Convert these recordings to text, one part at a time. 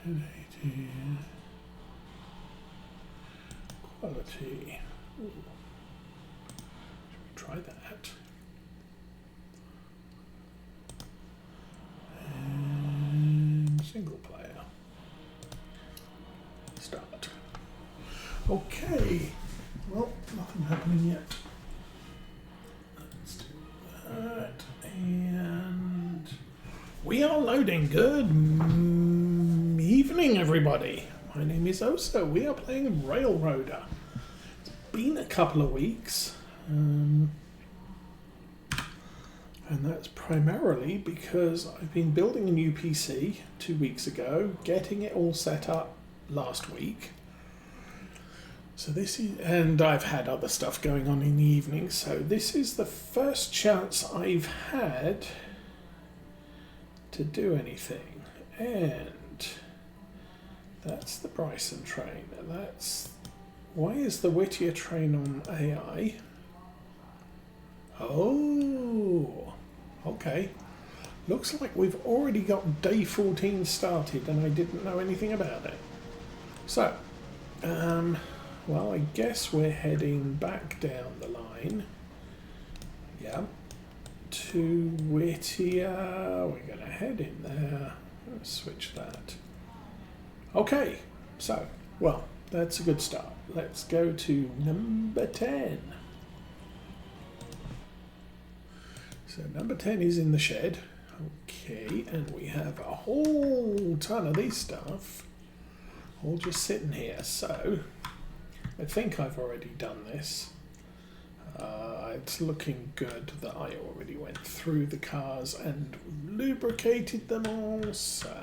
1080 quality. Ooh. Should we try that? And single player. Start. Okay. Well, nothing happening yet. Let's do that. And we are loading. Good evening, everybody. My name is Osa. We are playing Railroader. It's been a couple of weeks. And that's primarily because I've been building a new PC 2 weeks ago, getting it all set up last week. So this is, and I've had other stuff going on in the evening, so this is the first chance I've had to do anything. And that's the Bryson train. That's, why is the Whittier train on AI? Oh, okay. Looks like we've already got day 14 started and I didn't know anything about it. So, well, I guess we're heading back down the line. Yeah. To Whittier. We're going to head in there. Let's switch that. Okay. So, well, that's a good start. Let's go to number 10. So number 10 is in the shed. Okay, and we have a whole ton of these stuff all just sitting here. So I think I've already done this. It's looking good that I already went through the cars and lubricated them all. So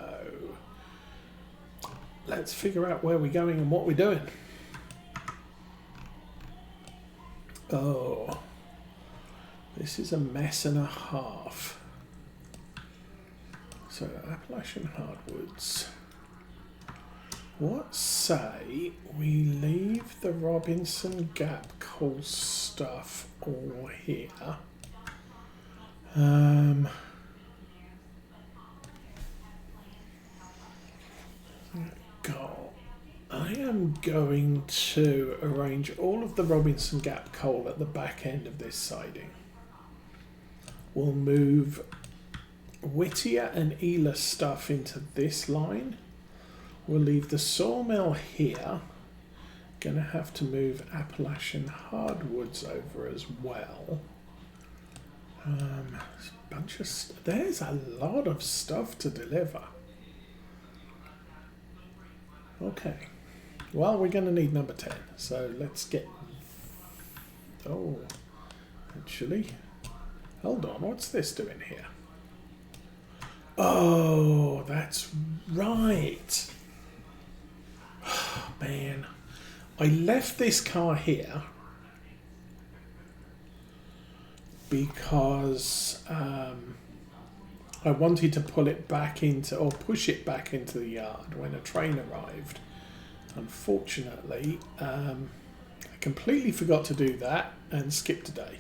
let's figure out where we're going and what we're doing. Oh, this is a mess and a half. So Appalachian hardwoods. What say we leave the Robinson Gap coal stuff all here? I am going to arrange all of the Robinson Gap coal at the back end of this siding. We'll move Whittier and Ela stuff into this line. We'll leave the sawmill here. Gonna have to move Appalachian hardwoods over as well. There's a bunch of there's a lot of stuff to deliver. Okay. Well, we're gonna need number 10. So let's get. Oh, actually, hold on. What's this doing here? Oh, that's right. Man, I left this car here because I wanted to pull it back into, or push it back into the yard when a train arrived. Unfortunately, I completely forgot to do that and skipped a day.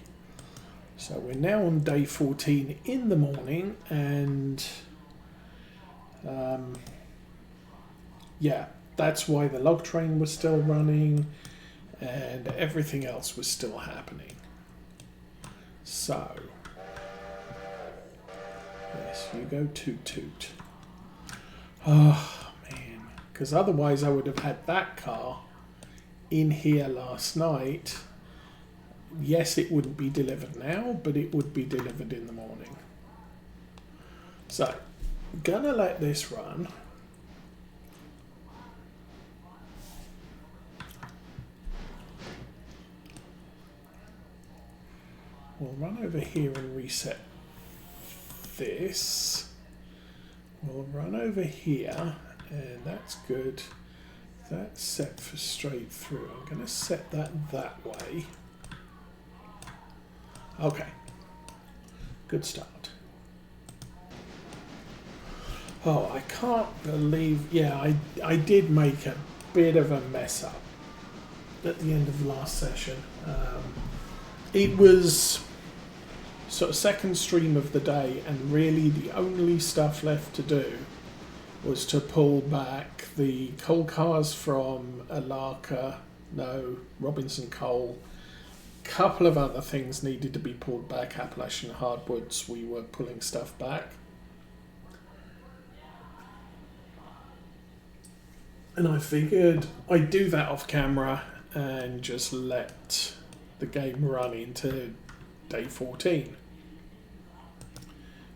So we're now on day 14 in the morning, and yeah, that's why the log train was still running and everything else was still happening. So, yes, you go toot toot. Oh, man. Because otherwise I would have had that car in here last night. Yes, it wouldn't be delivered now, but it would be delivered in the morning. So, gonna let this run. We'll run over here and reset this. We'll run over here, and that's good. That's set for straight through. I'm going to set that way. Okay. Good start. Oh, I can't believe... Yeah, I did make a bit of a mess up at the end of the last session. It was sort of second stream of the day, and really the only stuff left to do was to pull back the coal cars from Alarka, no, Robinson Coal. Couple of other things needed to be pulled back. Appalachian Hardwoods, we were pulling stuff back. And I figured I'd do that off camera and just let the game run into day 14.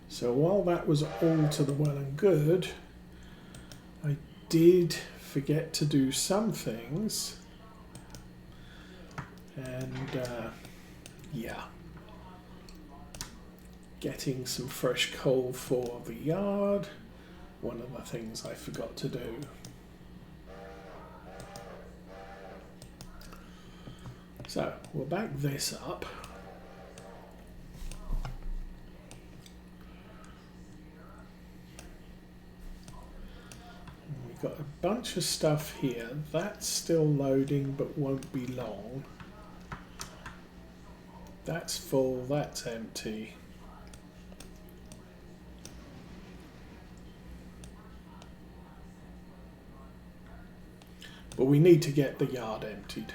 So while that was all to the well and good, I did forget to do some things. And yeah, getting some fresh coal for the yard, one of the things I forgot to do. So we'll back this up. We've got a bunch of stuff here. That's still loading but won't be long. That's full, that's empty. But we need to get the yard emptied.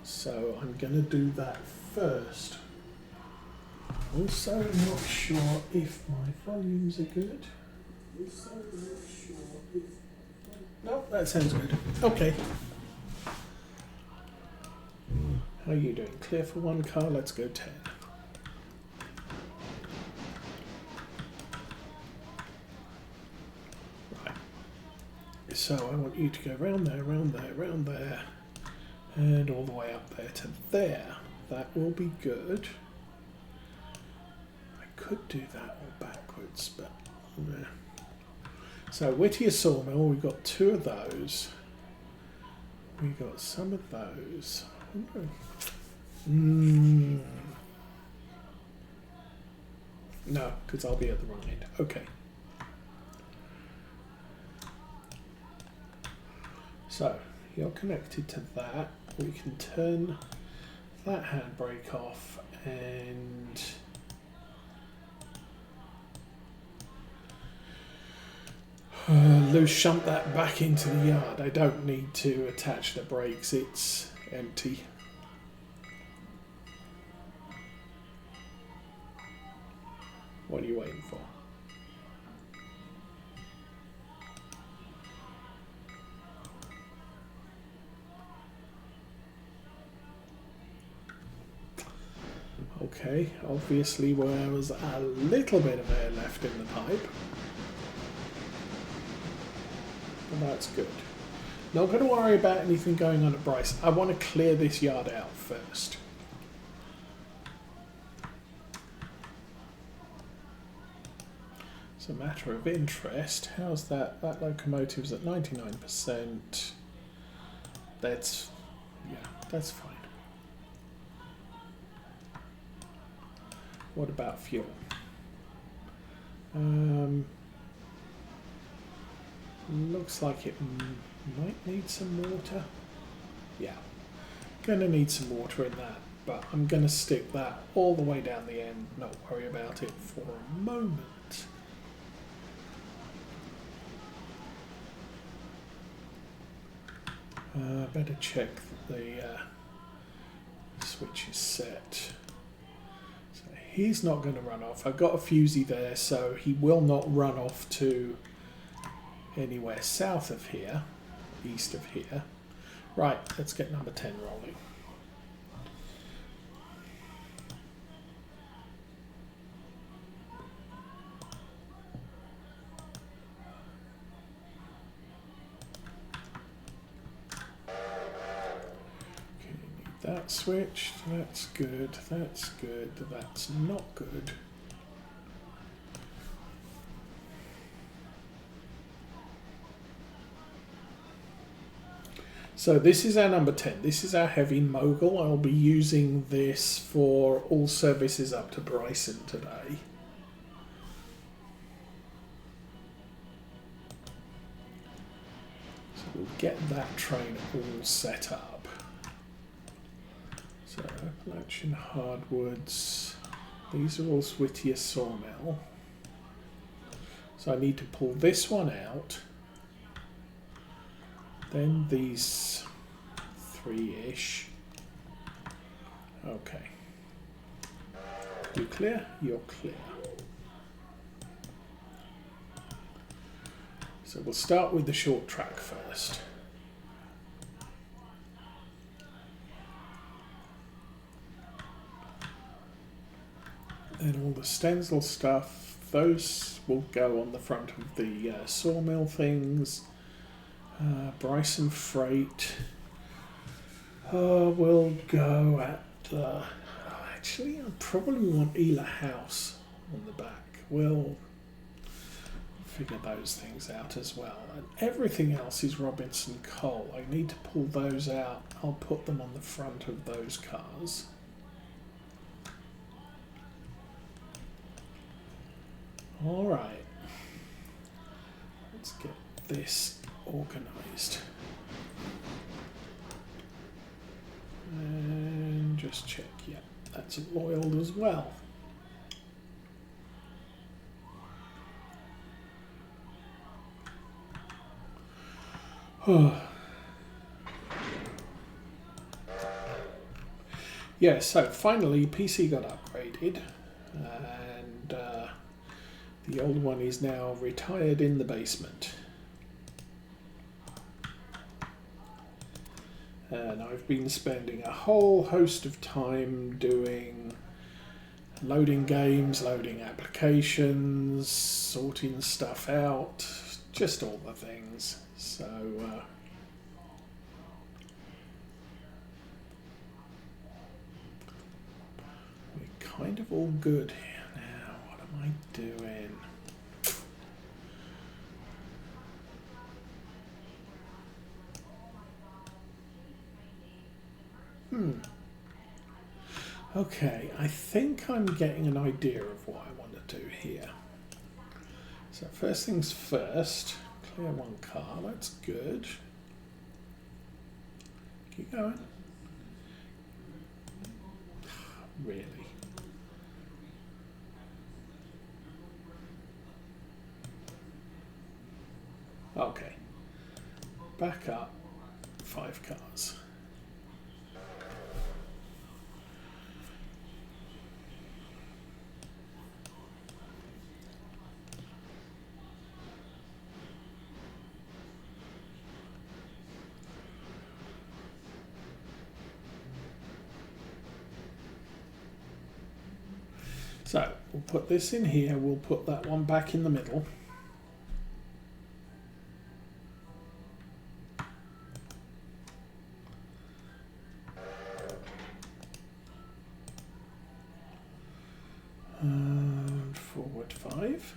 So I'm going to do that first. Also not sure if my volumes are good. No, that sounds good. Okay. How are you doing? Clear for one car, let's go 10. Right. So I want you to go round there, round there, round there, and all the way up there to there. That will be good. I could do that all backwards, but... So Whittier Sawmill, we've got 2 of those. We've got some of those. No, because I'll be at the wrong end. Okay. So, you're connected to that. We can turn that handbrake off and loose shunt that back into the yard. I don't need to attach the brakes, it's empty. What are you waiting for? Okay, obviously there was a little bit of air left in the pipe. But that's good. Not going to worry about anything going on at Bryson. I want to clear this yard out first. It's a matter of interest. How's that? That locomotive's at 99%. That's, yeah, that's fine. What about fuel? Looks like it might need some water. Yeah, gonna need some water in that, but I'm gonna stick that all the way down the end, not worry about it for a moment. Better check that the switch is set. So he's not going to run off. I've got a fusee there, so he will not run off to anywhere south of here, east of here. Right, let's get number 10 rolling. That switched, that's good, that's good, that's not good. So this is our number 10, this is our heavy mogul. I'll be using this for all services up to Bryson today. So we'll get that train all set up. So, Appalachian Hardwoods, these are all Whittier Sawmill. So I need to pull this one out, then these three-ish. Okay. You clear? You're clear. So we'll start with the short track first. Then all the stencil stuff, those will go on the front of the sawmill things. Bryson freight will go at the... actually, I probably want Ela House on the back. We'll figure those things out as well. And everything else is Robinson Coal. I need to pull those out. I'll put them on the front of those cars. All right. Let's get this organised. And just check, yeah, that's oiled as well. Yeah, so finally PC got upgraded, and the old one is now retired in the basement. And I've been spending a whole host of time doing loading games, loading applications, sorting stuff out, just all the things. So we're kind of all good here now. What am I doing? Okay, I think I'm getting an idea of what I want to do here. So first things first, clear one car, that's good. Keep going. Really? Okay. Back up 5 cars. So we'll put this in here, we'll put that one back in the middle. And forward 5.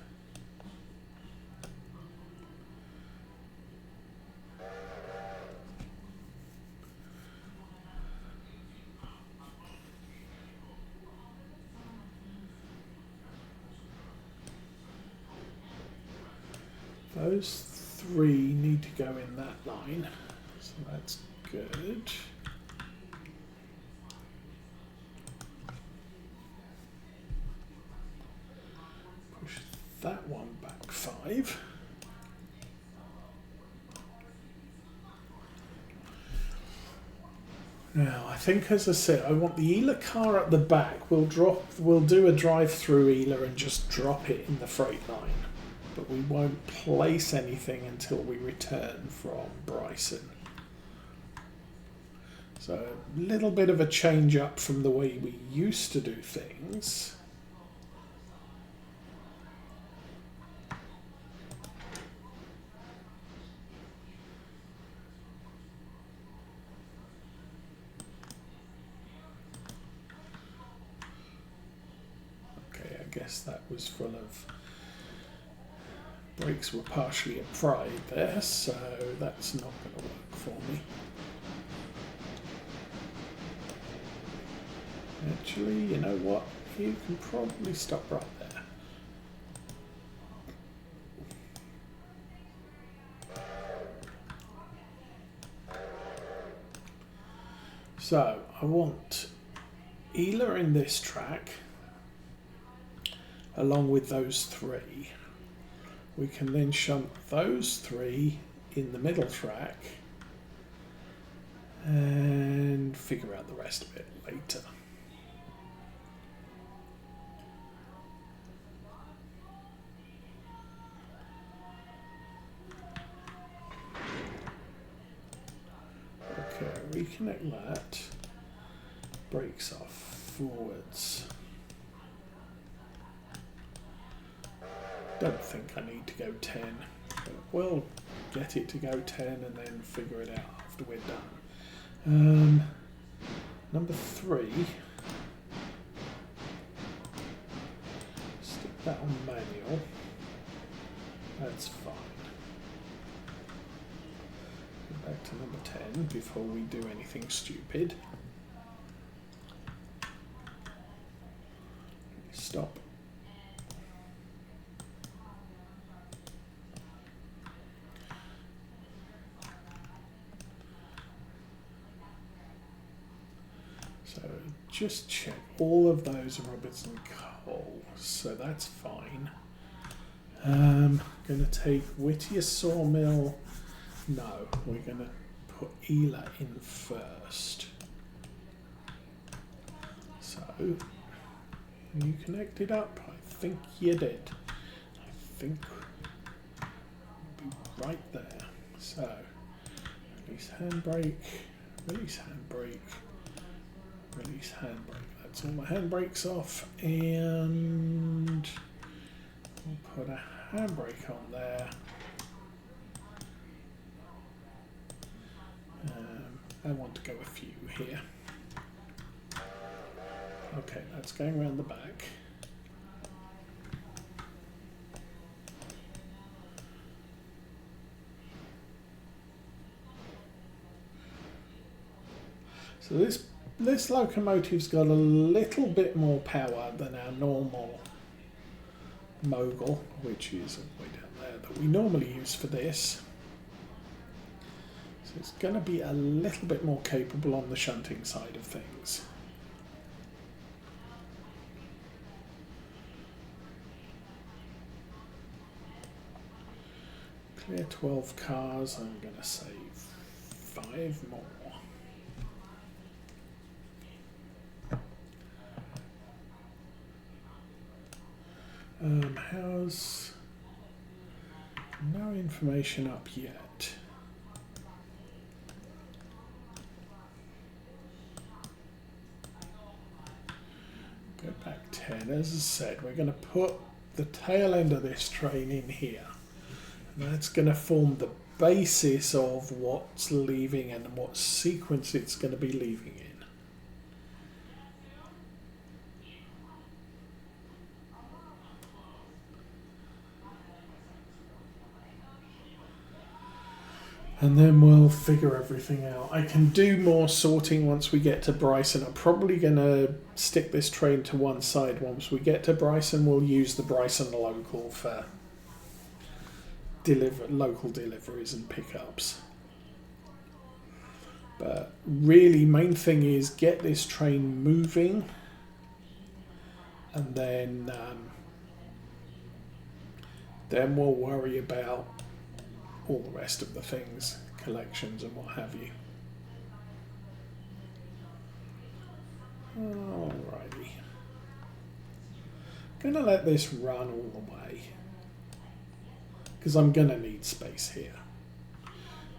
Those 3 need to go in that line, so that's good. Push that one back 5. Now, I think, as I said, I want the Ela car at the back. We'll do a drive-through Ela and just drop it in the freight line. But we won't place anything until we return from Bryson. So a little bit of a change up from the way we used to do things. Okay, I guess that was full of... Brakes were partially fried there, so that's not going to work for me. Actually, you know what? You can probably stop right there. So, I want Ela in this track, along with those 3. we can then shunt those 3 in the middle track and figure out the rest of it later. Okay, reconnect that. Brakes off, forwards. Don't think I need to go 10, but we'll get it to go 10 and then figure it out after we're done. Number 3, stick that on manual, that's fine. Go back to number 10 before we do anything stupid. Stop. So just check all of those Robertson coals, so that's fine. Going to take Whittier sawmill. No, we're going to put Ela in first. So you connected up? I think you did. I think we'll be right there. So release handbrake, release handbrake. Release handbrake. That's all the handbrakes off, and we'll put a handbrake on there. I want to go a few here. Okay, that's going around the back. So this locomotive's got a little bit more power than our normal mogul, which is way down there, that we normally use for this. So it's going to be a little bit more capable on the shunting side of things. Clear 12 cars, I'm going to save 5 more. How's no information up yet? Go back 10. As I said, we're going to put the tail end of this train in here. And that's going to form the basis of what's leaving and what sequence it's going to be leaving in. And then we'll figure everything out. I can do more sorting once we get to Bryson. I'm probably going to stick this train to one side. Once we get to Bryson, we'll use the Bryson local for local deliveries and pickups. But really, main thing is get this train moving, and then we'll worry about all the rest of the things, collections and what have you. Alrighty. Gonna let this run all the way, because I'm gonna need space here.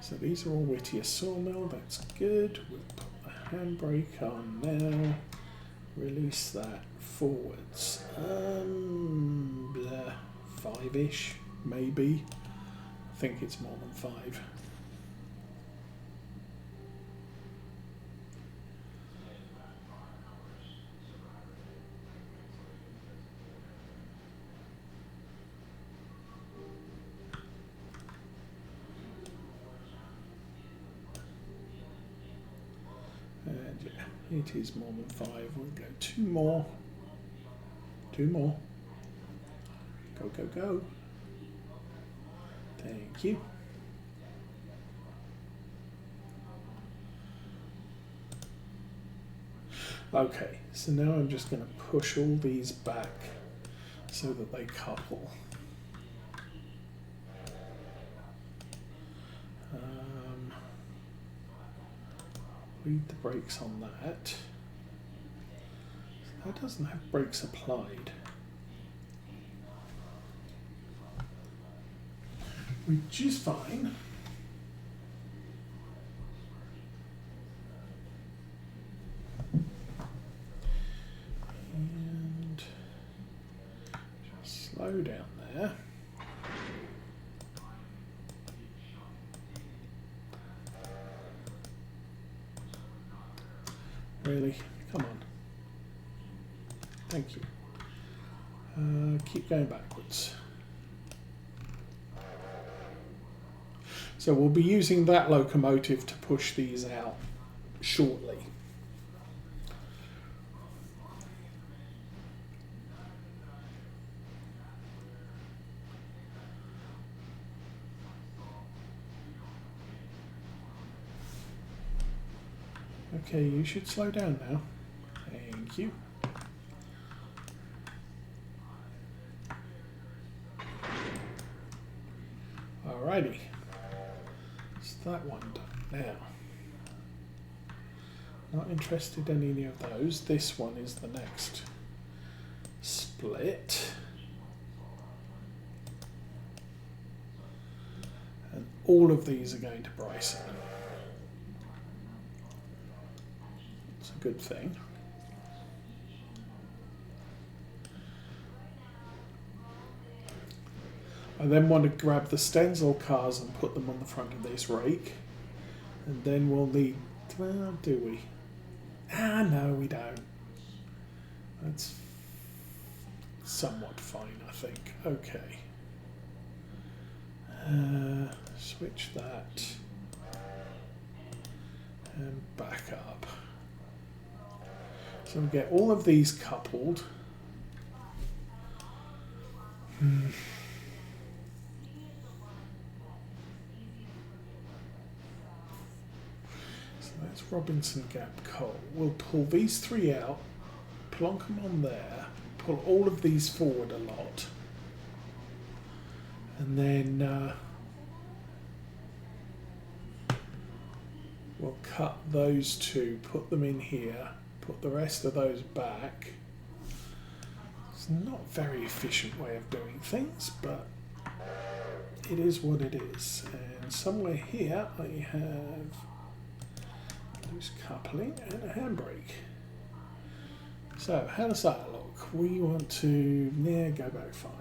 So these are all Whittier sawmill, that's good. We'll put the handbrake on now. Release that forwards. 5-ish, maybe. I think it's more than 5. And yeah, it is more than 5. We'll go 2 more. 2 more. Go, go, go. Thank you. Okay, so now I'm just going to push all these back so that they couple. Read the brakes on that. That doesn't have brakes applied. Which is fine. And just slow down there. Really? Come on. Thank you. Keep going backwards. So we'll be using that locomotive to push these out shortly. Okay, you should slow down now. Thank you. Alrighty. Is that one done now? Not interested in any of those. This one is the next split. And all of these are going to Bryson. It's a good thing. I then want to grab the Stenzel cars and put them on the front of this rake. And then we'll need... Well, do we? Ah, no, we don't. That's somewhat fine, I think. Okay. Switch that. And back up. So we get all of these coupled. That's Robinson Gap coal. We'll pull these three out, plonk them on there, pull all of these forward a lot, and then we'll cut those two, put them in here, put the rest of those back. It's not a very efficient way of doing things, but it is what it is. And somewhere here I have loose coupling and a handbrake. So how does that look? We want to go back 5.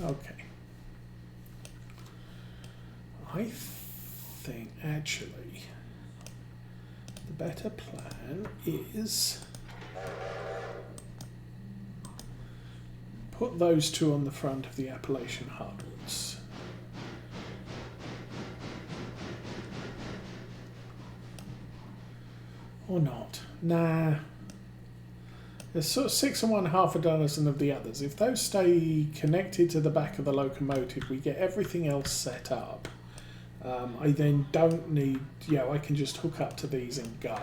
Okay. I think actually the better plan is put those two on the front of the Appalachian hardwoods. Or not. Nah. There's sort of 6 of one, half a dozen of the others. If those stay connected to the back of the locomotive, we get everything else set up. I then don't need, I can just hook up to these and go.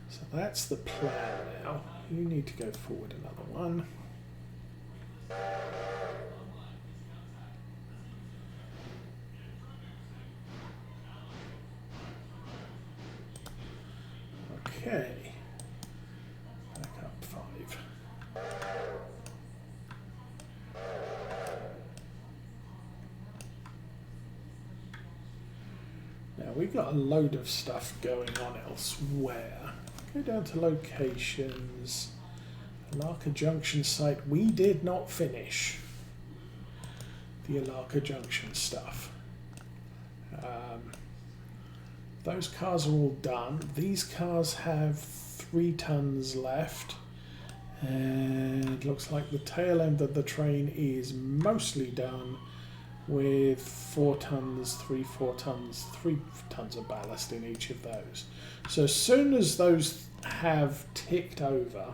So that's the plan now. You need to go forward another one. Okay. We've got a load of stuff going on elsewhere. Go down to locations. Alarka Junction site. We did not finish the Alarka Junction stuff. Those cars are all done. These cars have 3 tons left. And it looks like the tail end of the train is mostly done. with 4 tons, 4 tons, 3 tons of ballast in each of those. So as soon as those have ticked over,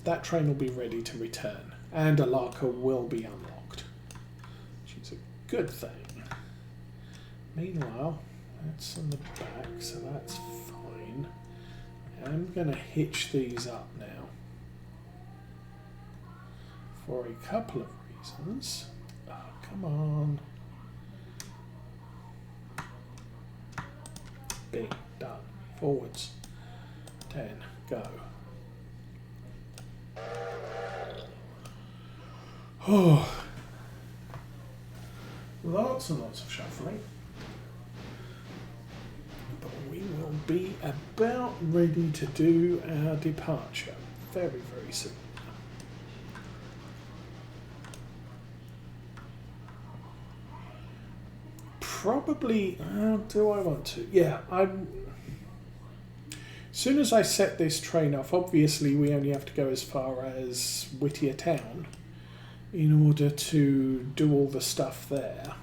that train will be ready to return, and Alarka will be unlocked, which is a good thing. Meanwhile, that's on the back, so that's fine. I'm going to hitch these up now for a couple of reasons. Oh, come on. Bing, done. Forwards. 10, go. Oh, lots and lots of shuffling. But we will be about ready to do our departure very, very soon. Probably, do I want to? Yeah, as soon as I set this train off, obviously we only have to go as far as Whittier Town in order to do all the stuff there.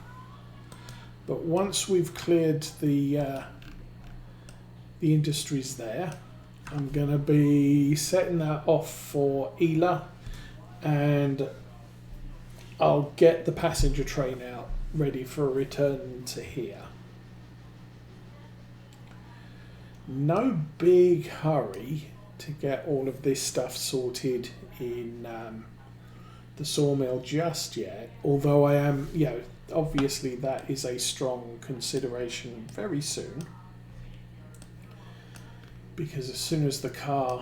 But once we've cleared the industries there, I'm going to be setting that off for Ela, and I'll get the passenger train out ready for a return to here. No big hurry to get all of this stuff sorted in the sawmill just yet, although I am, obviously that is a strong consideration very soon, because as soon as the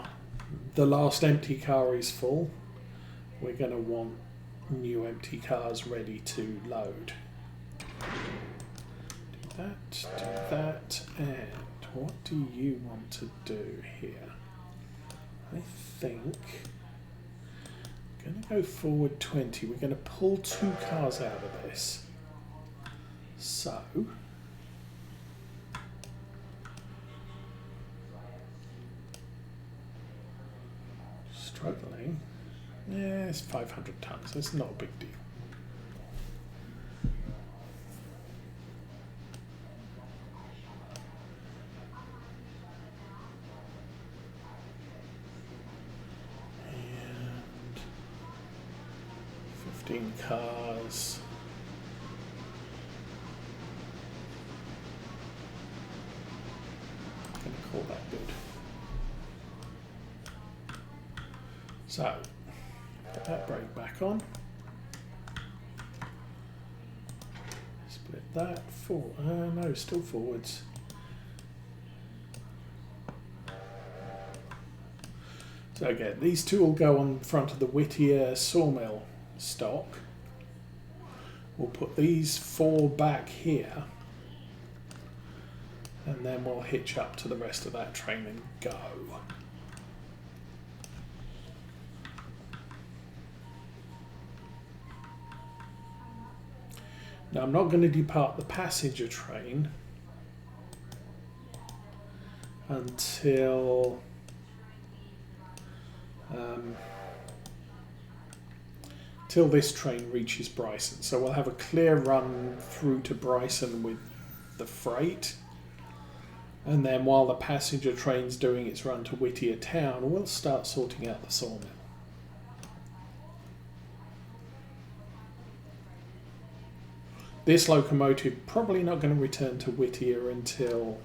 last empty car is full, we're going to want new empty cars ready to load. Do that, and what do you want to do here? I think I'm going to go forward 20. We're going to pull 2 cars out of this. So struggling. Yeah, it's 500 tons. It's not a big deal. And 15 cars. I'm going to call that good. So put that brake back on. Split that no, still forwards. So again, these 2 will go on front of the Whittier sawmill stock. We'll put these 4 back here, and then we'll hitch up to the rest of that train and go. Now, I'm not going to depart the passenger train until till this train reaches Bryson. So we'll have a clear run through to Bryson with the freight, and then while the passenger train's doing its run to Whittier Town, we'll start sorting out the sawmill. This locomotive probably not going to return to Whittier until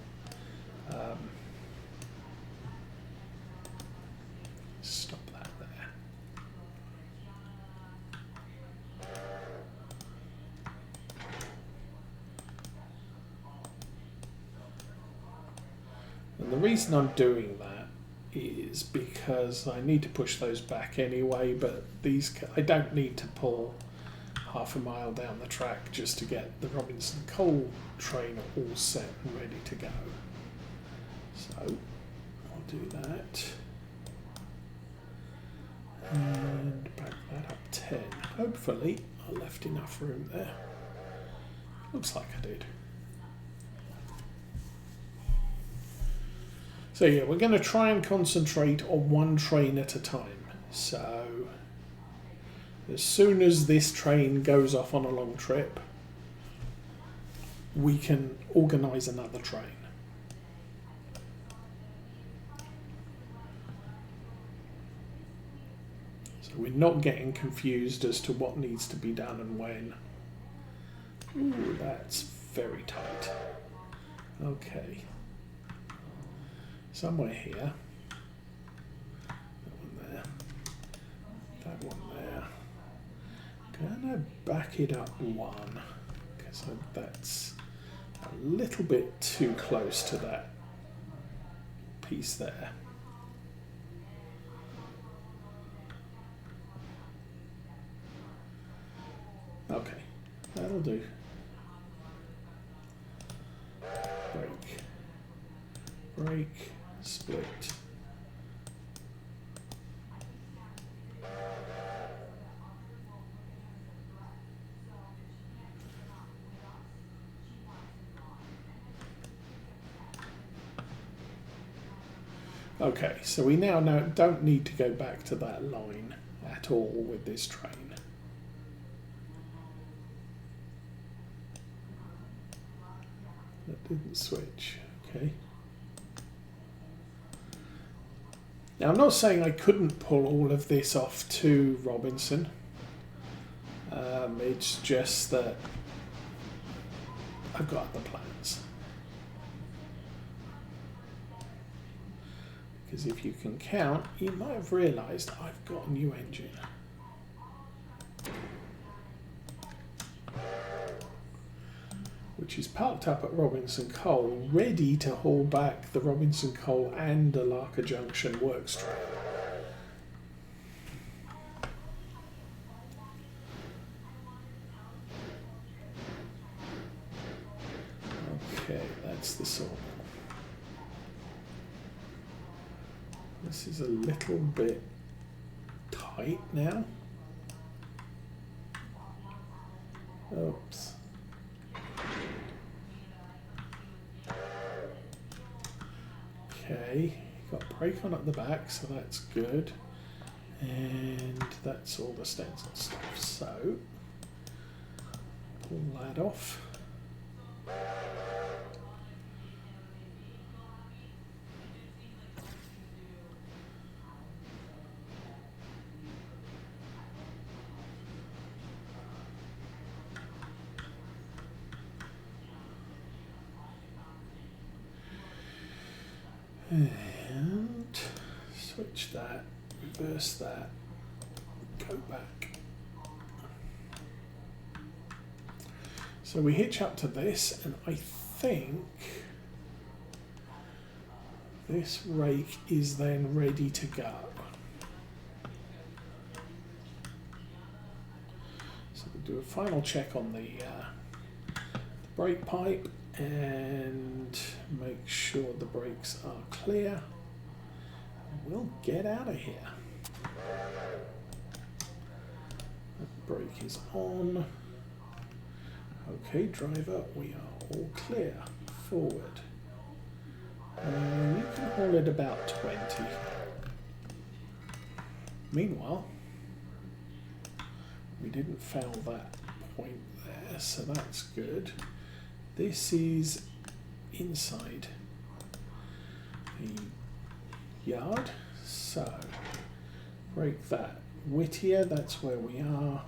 stop that there. And the reason I'm doing that is because I need to push those back anyway, but these I don't need to pull half a mile down the track just to get the Robinson coal train all set and ready to go. So I'll do that and back that up 10. Hopefully I left enough room there. Looks like I did. So yeah, we're going to try and concentrate on one train at a time. So As soon as this train goes off on a long trip, we can organise another train. So we're not getting confused as to what needs to be done and when. Ooh, that's very tight. Okay. Somewhere here. That one there. That one there. Gonna back it up one, because that's a little bit too close to that piece there. Okay, that'll do. Break. Break. Split. Okay, so we now don't need to go back to that line at all with this train. That didn't switch, okay. Now I'm not saying I couldn't pull all of this off to Robinson. It's just that I've got other plans. Because if you can count, you might have realised I've got a new engine. Which is parked up at Robinson Coal, ready to haul back the Robinson Coal and Alarka Junction Works Train. Okay, that's the sort. This is a little bit tight now. Oops. Okay, got brake on at the back, so that's good. And that's all the stencil stuff. So, pull that off. And switch that, reverse that, go back. So we hitch up to this, and I think this rake is then ready to go. So we'll do a final check on the brake pipe and make sure the brakes are clear. We'll get out of here. That brake is on. Okay, driver, we are all clear. Forward. You can haul it about 20. Meanwhile, we didn't fail that point there, so that's good. This is inside the yard, so break that. Whittier, that's where we are.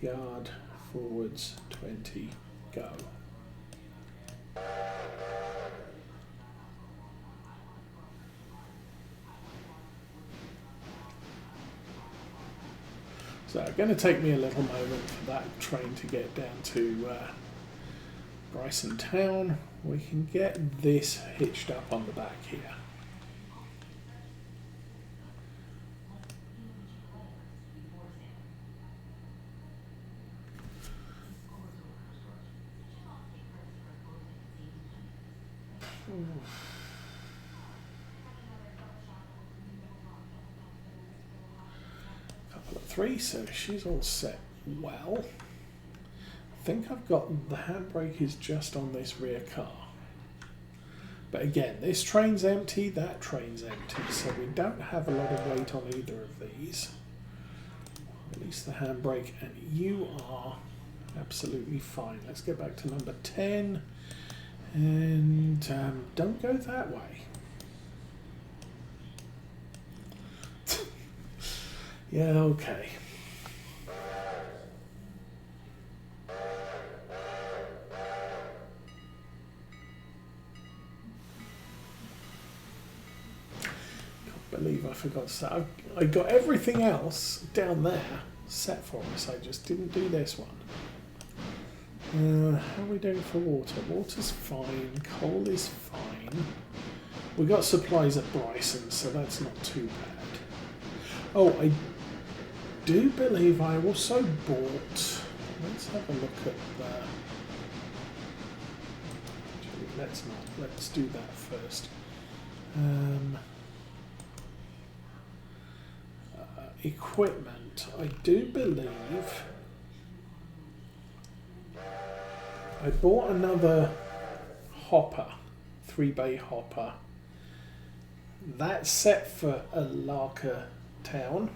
Yard, forwards, 20, go. So it's going to take me a little moment for that train to get down to Bryson town. We can get this hitched up on the back here. Couple of 3, so she's all set well. I think I've got the handbrake is just on this rear car. But again, this train's empty, that train's empty, so we don't have a lot of weight on either of these. release the handbrake, and you are absolutely fine. Let's go back to number 10, and don't go that way. Yeah, okay. Believe I forgot to say. I got everything else down there set for us. I just didn't do this one. How are we doing for water? Water's fine. Coal is fine. We got supplies at Bryson, so that's not too bad. Oh, I do believe I also bought. Let's have a look at that. Actually, let's not. Let's do that first. Equipment. I do believe I bought another hopper, 3-bay hopper. That's set for Alarka Town.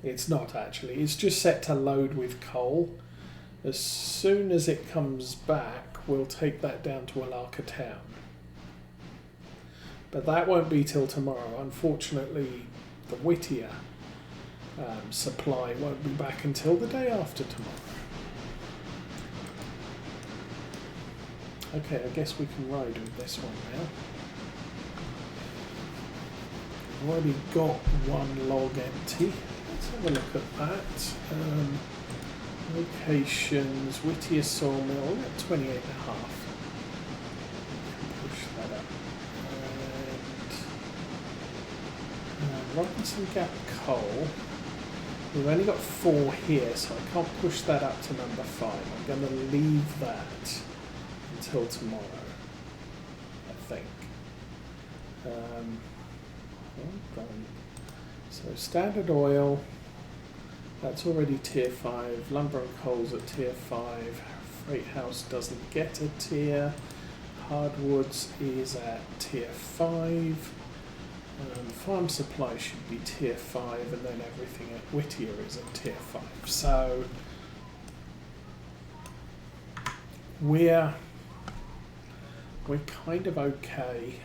It's not actually. It's just set to load with coal. As soon as it comes back, we'll take that down to Alarka Town. But that won't be till tomorrow. Unfortunately, the Whittier supply won't be back until the day after tomorrow. Okay, I guess we can ride with this one now. I've already got one log empty. Let's have a look at that. Locations, Whittier Sawmill, 28.5. Push that up. And Robinson Gap Coal. We've only got 4 here, so I can't push that up to number 5. I'm going to leave that until tomorrow, I think. So Standard Oil, that's already tier 5. Lumber and Coal's at tier 5. Freight House doesn't get a tier. Hardwoods is at tier 5. Farm Supply should be tier 5, and then everything at Whittier is at tier 5. So we're kind of okay.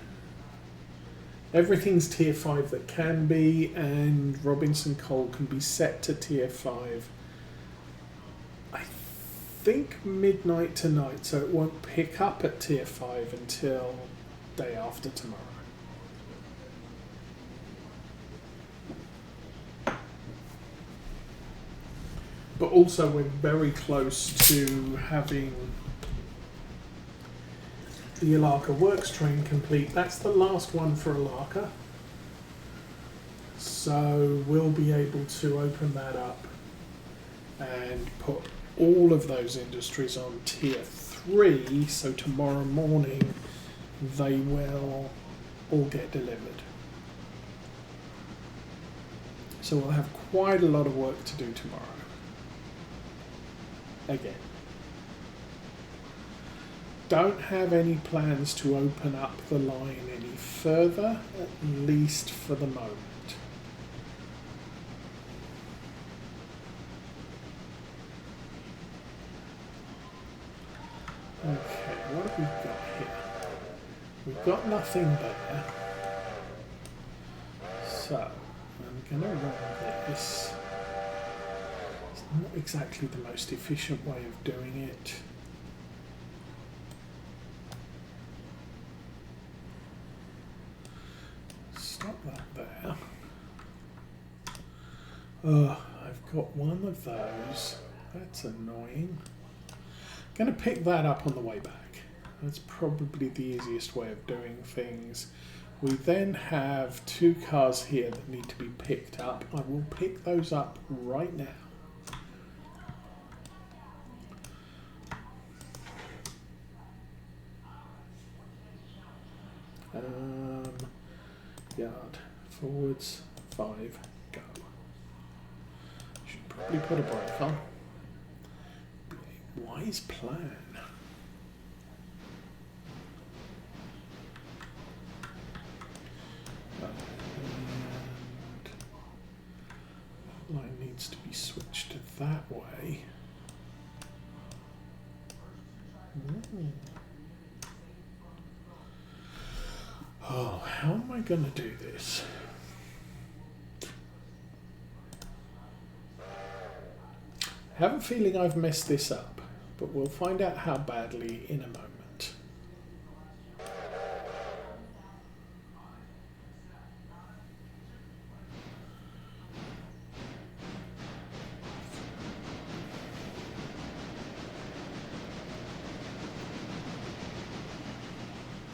Everything's tier 5 that can be, and Robinson Coal can be set to tier 5. I think midnight tonight, so it won't pick up at tier 5 until day after tomorrow. But also we're very close to having the Alarka Works Train complete. That's the last one for Alarka. So we'll be able to open that up and put all of those industries on tier 3, so tomorrow morning they will all get delivered. So we'll have quite a lot of work to do tomorrow. Again. Don't have any plans to open up the line any further, at least for the moment. Okay, what have we got here? We've got nothing there. So, I'm going to run this. It's not exactly the most efficient way of doing it. Stop that there. I've got one of those. That's annoying. I'm going to pick that up on the way back. That's probably the easiest way of doing things. We then have 2 cars here that need to be picked up. I will pick those up right now. Yard, forwards, 5, go. Should probably put a brake on. Be a wise plan. And line needs needs to be switched that way. Oh, how am I going to do this? I have a feeling I've messed this up, but we'll find out how badly in a moment.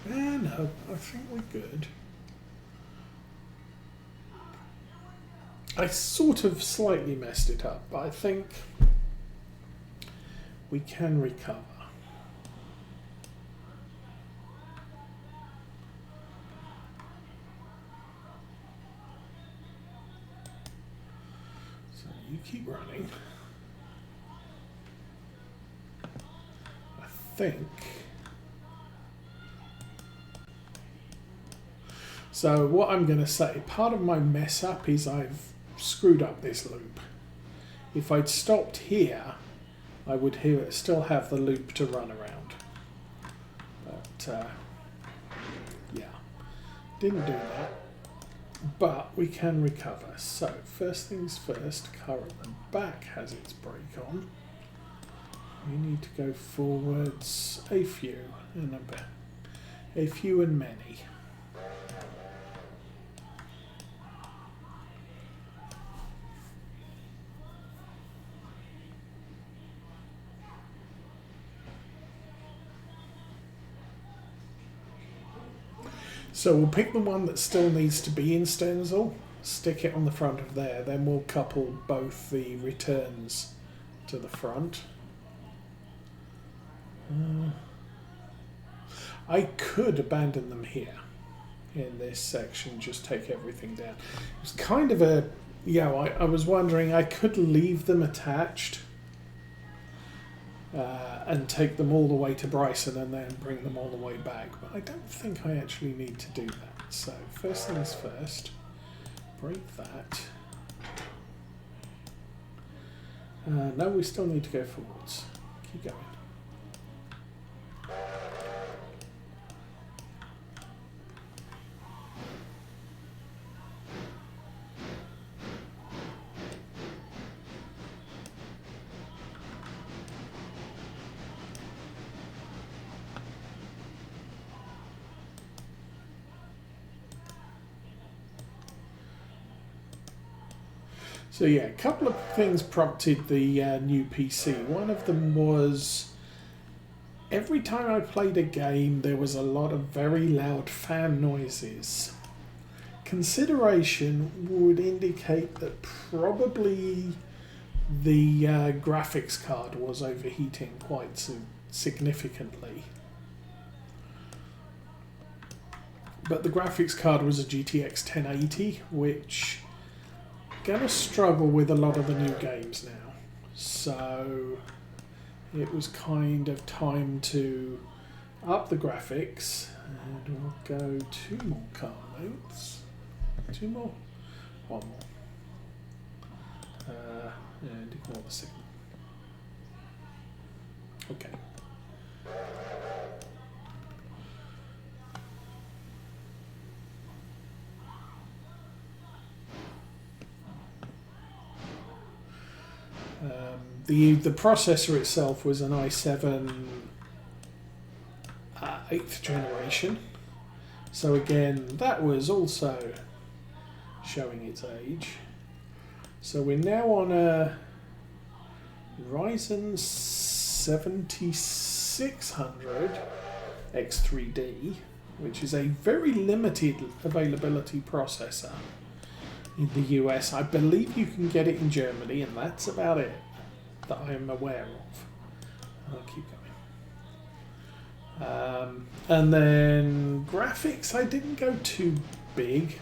No, I think we're good. I sort of slightly messed it up, but I think we can recover. So you keep running. I think. So what I'm going to say, part of my mess up is I've screwed up this loop. If I'd stopped here, I would still have the loop to run around. But yeah, didn't do that. But we can recover. So first things first, car at the back has its brake on. We need to go forwards a few and many. So we'll pick the one that still needs to be in Stenzel, stick it on the front of there, then we'll couple both the returns to the front. I could abandon them here in this section, just take everything down. It's kind of a, yeah, I was wondering, I could leave them attached and take them all the way to Bryson and then bring them all the way back. But I don't think I actually need to do that. So first things first, break that. No, we still need to go forwards. Keep going. So yeah, a couple of things prompted the new PC. One of them was every time I played a game there was a lot of very loud fan noises. Consideration would indicate that probably the graphics card was overheating quite significantly. But the graphics card was a GTX 1080, which gonna struggle with a lot of the new games now, so it was kind of time to up the graphics, and we'll go 2 more car lengths, 2 more, 1 more, and ignore the signal. Okay. The processor itself was an i7 8th generation, so again that was also showing its age. So we're now on a Ryzen 7600 X3D, which is a very limited availability processor in the US. I believe you can get it in Germany, and that's about it that I am aware of. I'll keep going. And then graphics, I didn't go too big.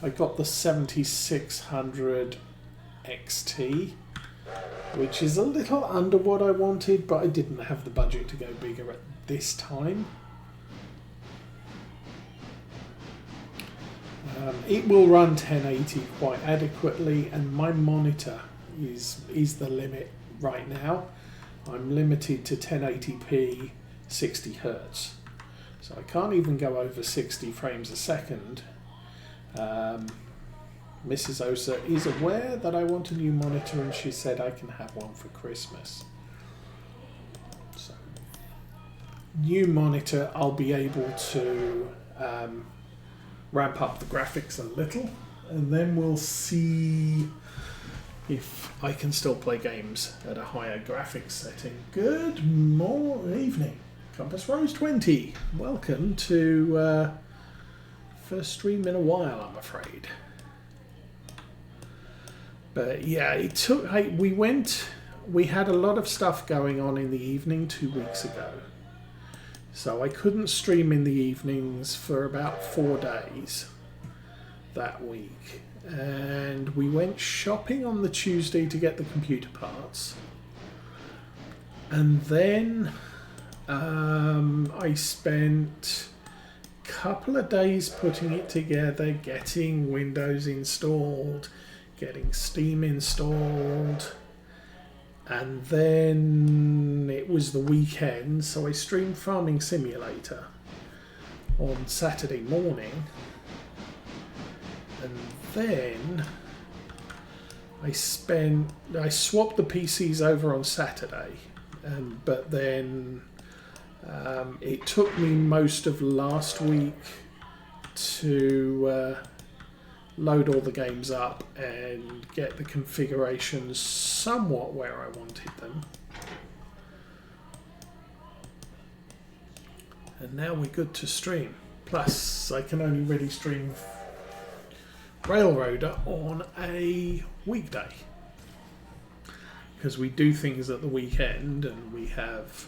I got the 7600 XT, which is a little under what I wanted, but I didn't have the budget to go bigger at this time. It will run 1080 quite adequately, and my monitor is the limit right now. I'm limited to 1080p 60 Hertz, so I can't even go over 60 frames a second. Mrs. Osa is aware that I want a new monitor, and she said I can have one for Christmas. So, new monitor, I'll be able to ramp up the graphics a little, and then we'll see if I can still play games at a higher graphics setting. Good evening, Compass Rose 20. Welcome to first stream in a while, I'm afraid. But yeah, it took. We had a lot of stuff going on in the evening 2 weeks ago, so I couldn't stream in the evenings for about 4 days that week. And we went shopping on the Tuesday to get the computer parts, and then I spent a couple of days putting it together, getting Windows installed, getting Steam installed, and then it was the weekend, so I streamed Farming Simulator on Saturday morning, and then I swapped the PCs over on Saturday, but then it took me most of last week to load all the games up and get the configurations somewhat where I wanted them. And now we're good to stream. Plus, I can only really stream Railroader on a weekday, because we do things at the weekend and we have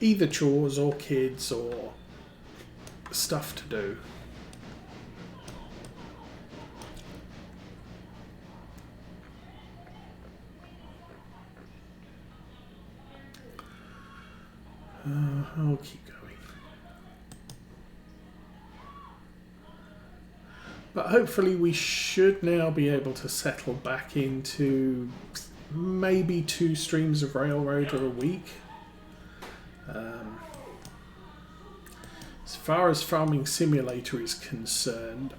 either chores or kids or stuff to do. I'll keep going. But hopefully we should now be able to settle back into maybe 2 streams of Railroader a week. As far as Farming Simulator is concerned,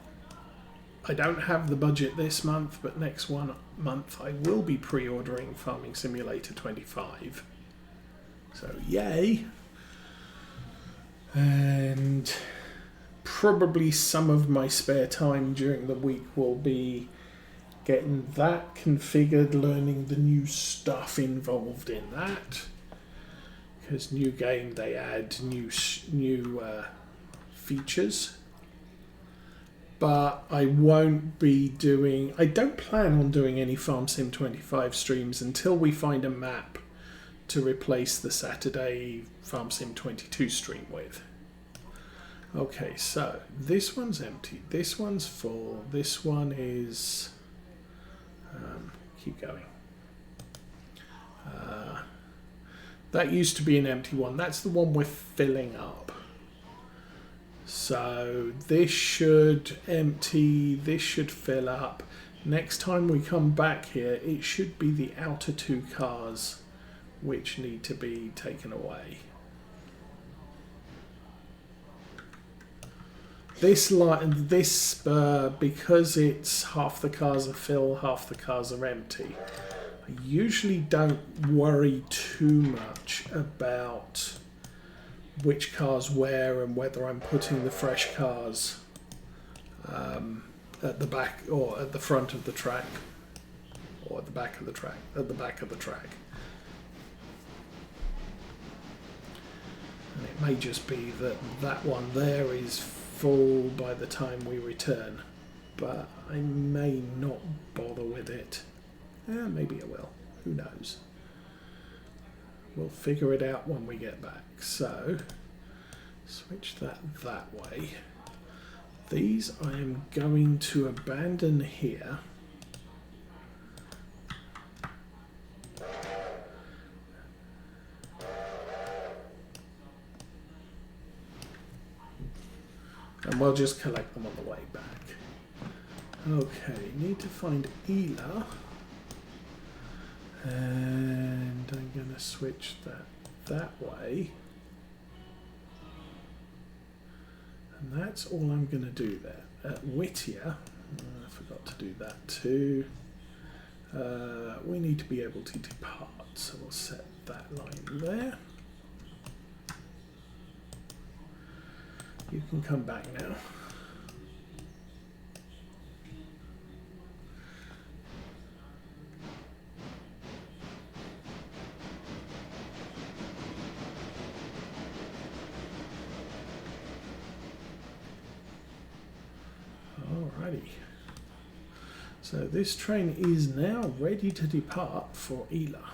I don't have the budget this month, but next month I will be pre-ordering Farming Simulator 25. So yay! And probably some of my spare time during the week will be getting that configured, learning the new stuff involved in that. Because new game, they add new features. But I don't plan on doing any Farm Sim 25 streams until we find a map to replace the Saturday Farm Sim 22 stream with. Okay, so this one's empty, this one's full, this one is... keep going. That used to be an empty one. That's the one we're filling up. So this should empty, this should fill up. Next time we come back here, it should be the outer 2 cars which need to be taken away. This because it's half the cars are full, half the cars are empty, I usually don't worry too much about which cars where and whether I'm putting the fresh cars at the back or at the front of the track, or at the back of the track, at the back of the track. And it may just be that that one there is full by the time we return, but I may not bother with it. Maybe I will, who knows. We'll figure it out when we get back. So switch that way. These I am going to abandon here. And we'll just collect them on the way back. Okay, need to find Ela. And I'm going to switch that way. And that's all I'm going to do there. At Whittier, I forgot to do that too. We need to be able to depart, so we'll set that line there. You can come back now. Alrighty. So this train is now ready to depart for Ela.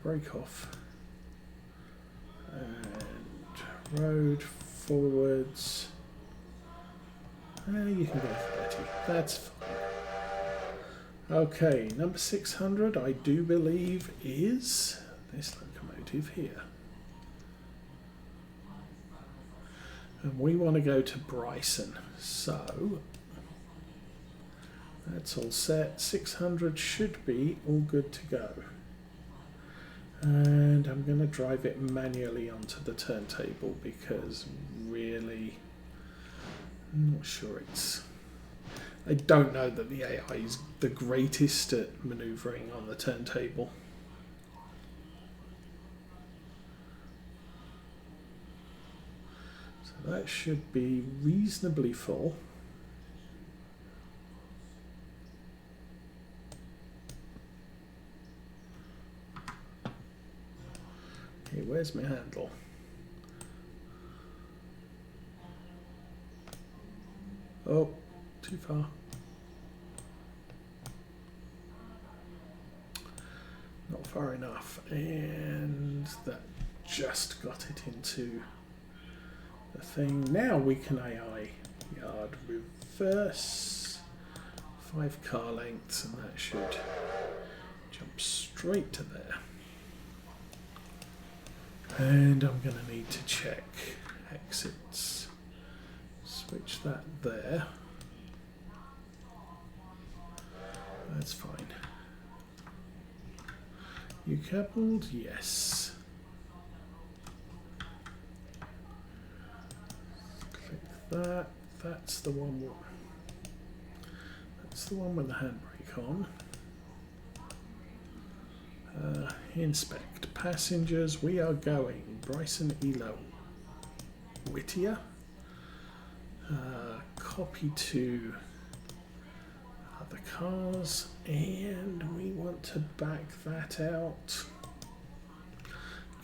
Break off. And road forwards. You can go 30. That's fine. Okay, number 600, I do believe, is this locomotive here. And we want to go to Bryson. So that's all set. 600 should be all good to go. And I'm going to drive it manually onto the turntable because really I'm not sure it's... I don't know that the AI is the greatest at manoeuvring on the turntable. So that should be reasonably full. Okay, where's my handle? Oh, too far. Not far enough, and that just got it into the thing. Now we can AI yard reverse 5 car lengths, and that should jump straight to there. And I'm going to need to check exits. Switch that there. That's fine. You coupled? Yes. Click that. That's the one. That's the one with the handbrake on. Inspect passengers. We are going Bryson, Ela, Whittier. Copy to other cars, and we want to back that out.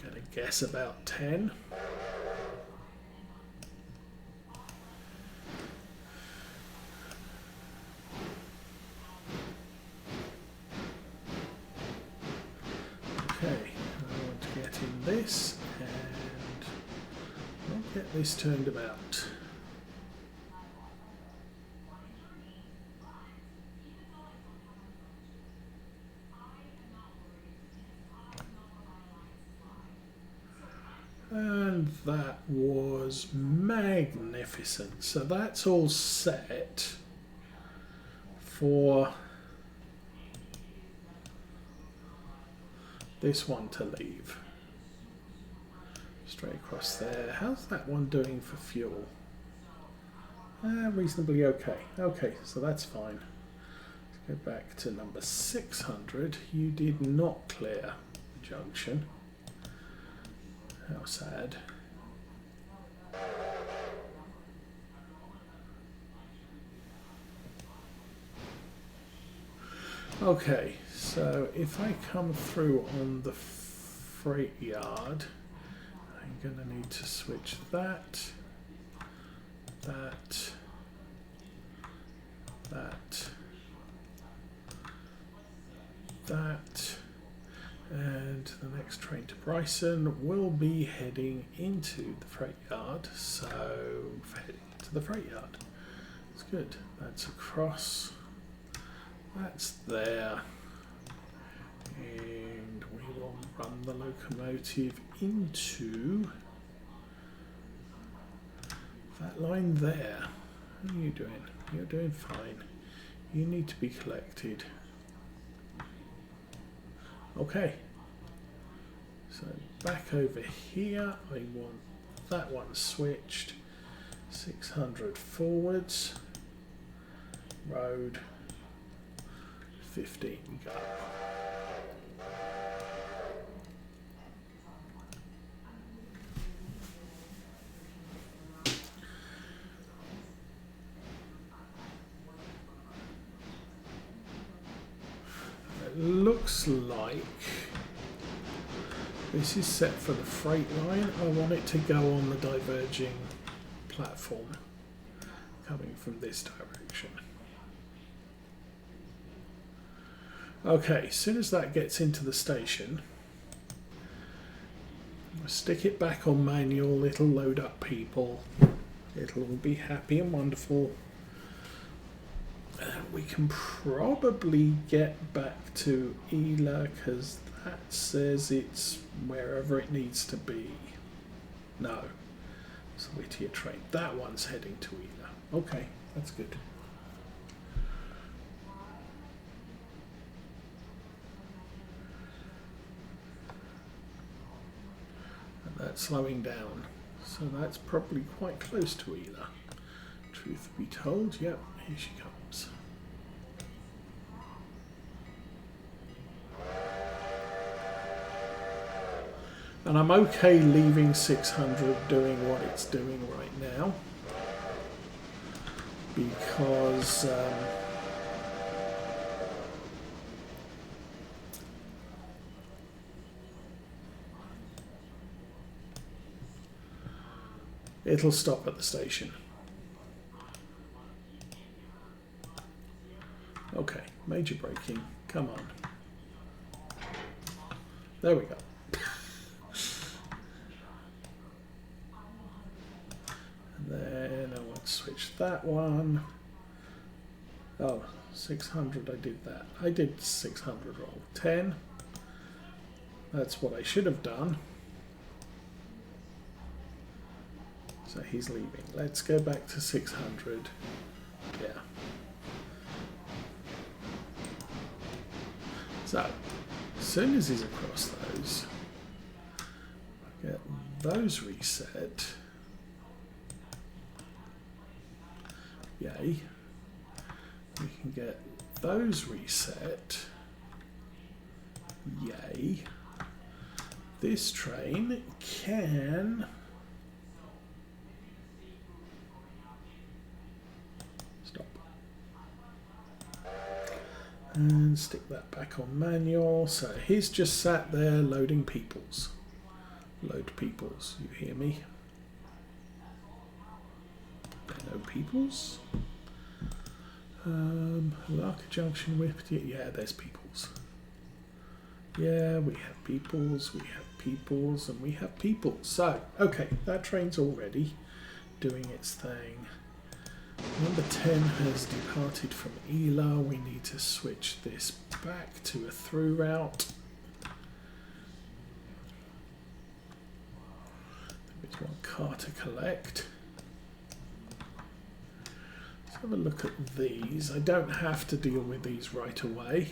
Gonna guess about 10. Okay, I want to get in this, and I'll get this turned about. And that was magnificent. So that's all set for this one to leave. Straight across there. How's that one doing for fuel? Reasonably okay. Okay, so that's fine. Let's go back to number 600. You did not clear the junction. How sad. Okay, so if I come through on the freight yard, I'm going to need to switch that, and the next train to Bryson will be heading into the freight yard, so heading into the freight yard. It's good. That's across. That's there. And we will run the locomotive into that line there. How are you doing? You're doing fine. You need to be collected. Okay. So back over here, I want that one switched. 600 forwards. Road. 15 go. It looks like this is set for the freight line. I want it to go on the diverging platform coming from this direction. Okay, as soon as that gets into the station, stick it back on manual, it'll load up people, it'll all be happy and wonderful. And we can probably get back to Ela because that says it's wherever it needs to be. No, it's the Whittier train. That one's heading to Ela. Okay, that's good. And that's slowing down. So that's probably quite close to Ela. Truth be told, yep, here she comes. And I'm okay leaving 600 doing what it's doing right now because it'll stop at the station. Okay, major braking, come on. There we go. Then I want to switch that one. Oh, 600, I did that. I did 600 wrong. 10. That's what I should have done. So he's leaving. Let's go back to 600. Yeah. So, as soon as he's across those, I get those reset. Yay. We can get those reset. Yay. This train can stop. And stick that back on manual. So he's just sat there loading peoples. Load peoples, you hear me? No peoples. Alarka Junction, Whittier. Yeah, there's peoples. Yeah, we have peoples, we have peoples, and we have peoples. So, okay, that train's already doing its thing. Number 10 has departed from Ela. We need to switch this back to a through route. There's one car to collect. Have a look at these. I don't have to deal with these right away.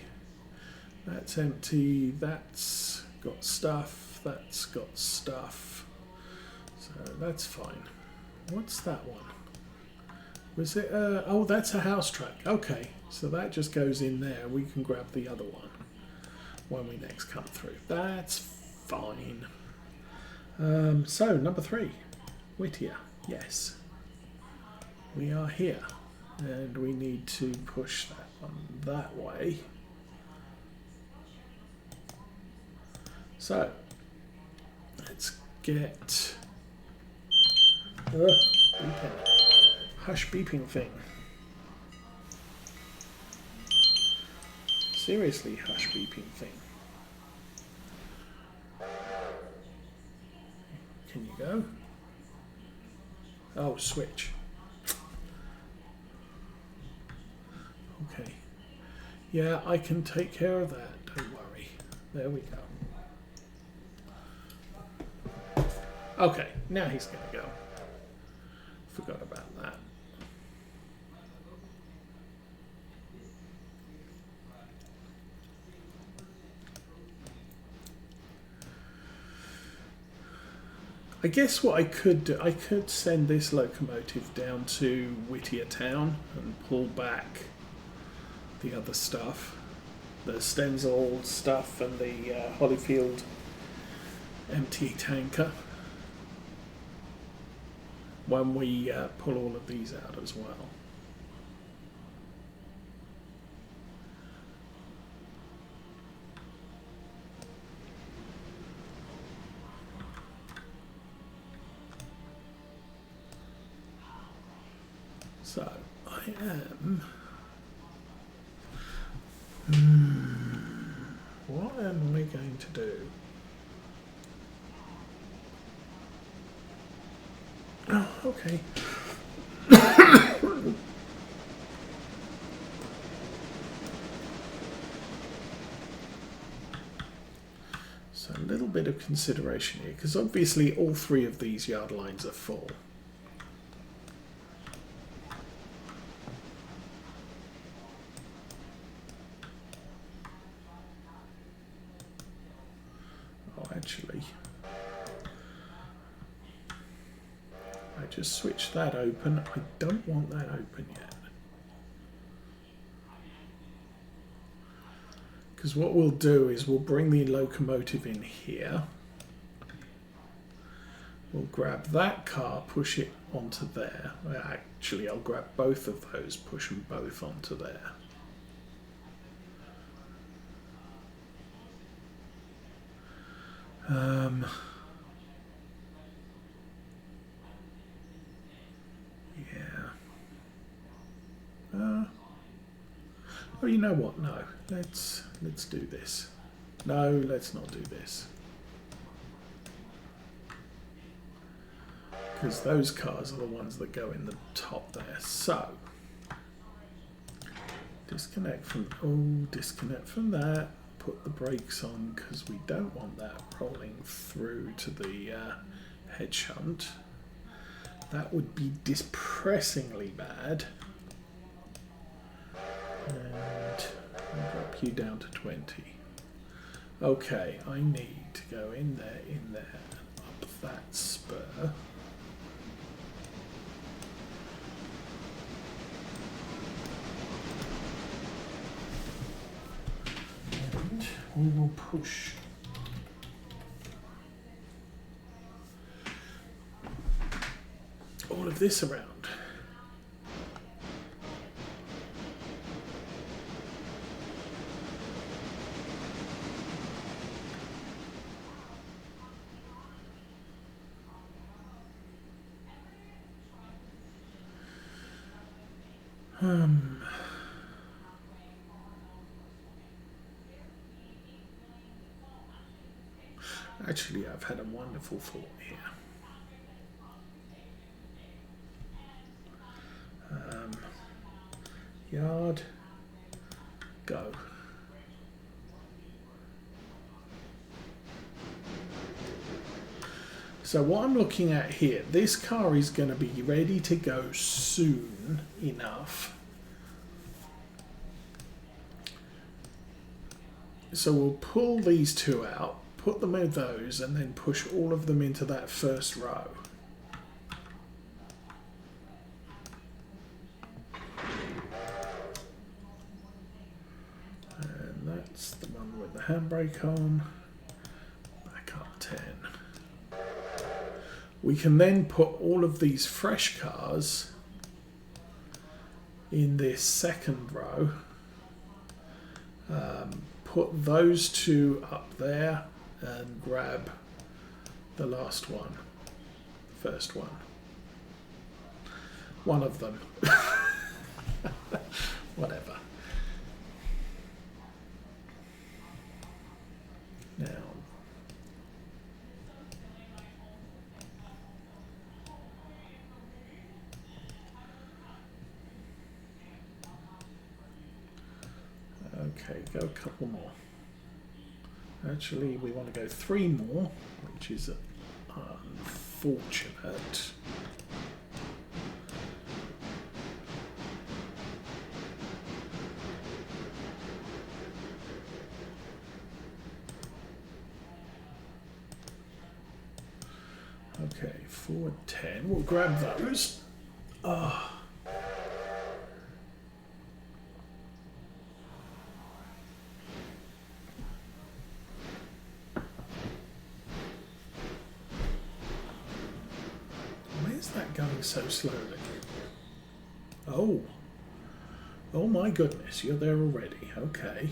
That's empty. That's got stuff. That's got stuff. So that's fine. What's that one? Was it? Oh, that's a house track. Okay, so that just goes in there. We can grab the other one when we next come through. That's fine. So number 3, Whittier. Yes, we are here. And we need to push that one that way. So, let's get beeping. Hush beeping thing. Seriously, hush beeping thing. Can you go? Oh, switch. Okay. Yeah, I can take care of that, don't worry. There we go. Okay, now he's going to go. Forgot about that. I guess what I could do, I could send this locomotive down to Whittier Town and pull back the other stuff, the Stenzel stuff and the Hollyfield empty tanker, when we pull all of these out as well. So I am. What am I going to do? Oh, okay. So a little bit of consideration here, because obviously all three of these yard lines are full. Actually, I just switched that open. I don't want that open yet, because what we'll do is we'll bring the locomotive in here, we'll grab that car, push it onto there. Actually, I'll grab both of those, push them both onto there. Yeah. Oh, you know what? No, let's do this. No, let's not do this, because those cars are the ones that go in the top there. So disconnect from disconnect from that. Put the brakes on, because we don't want that rolling through to the head shunt. That would be depressingly bad. And I'll drop you down to 20. Okay, I need to go in there, and up that spur. And we will push all of this around. Actually, I've had a wonderful thought here. Yard, go. So what I'm looking at here, this car is going to be ready to go soon enough. So we'll pull these two out, put them in those, and then push all of them into that first row. And that's the one with the handbrake on. Back up 10. We can then put all of these fresh cars in this second row. Put those two up there and grab the last one, first one. One of them. Whatever. Now, okay, go a couple more. Actually, we want to go 3 more, which is unfortunate. Okay, forward 10. We'll grab those. Where's that going so slowly? Oh. Oh my goodness, you're there already. Okay.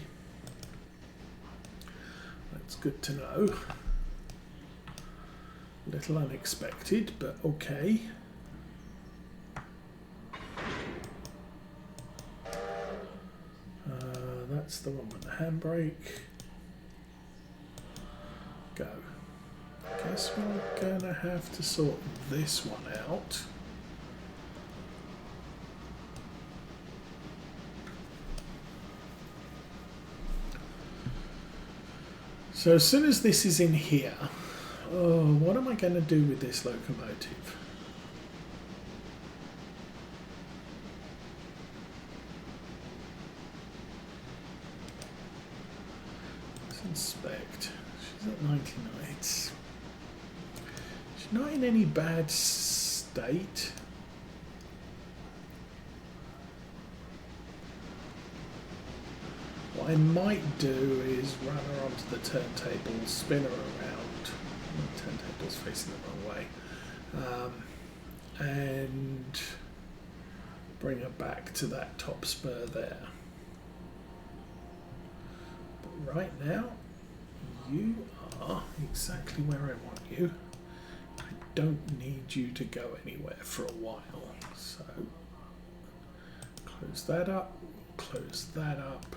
That's good to know. A little unexpected, but okay. That's the one with the handbrake. Go. Guess we're gonna have to sort this one out. So as soon as this is in here, oh, what am I going to do with this locomotive? Let's inspect. She's at 99. She's not in any bad state. What I might do is run her onto the turntable, spin her around. The turntable's facing the wrong way. And bring her back to that top spur there. But right now, you are exactly where I want you. I don't need you to go anywhere for a while. So, close that up, close that up.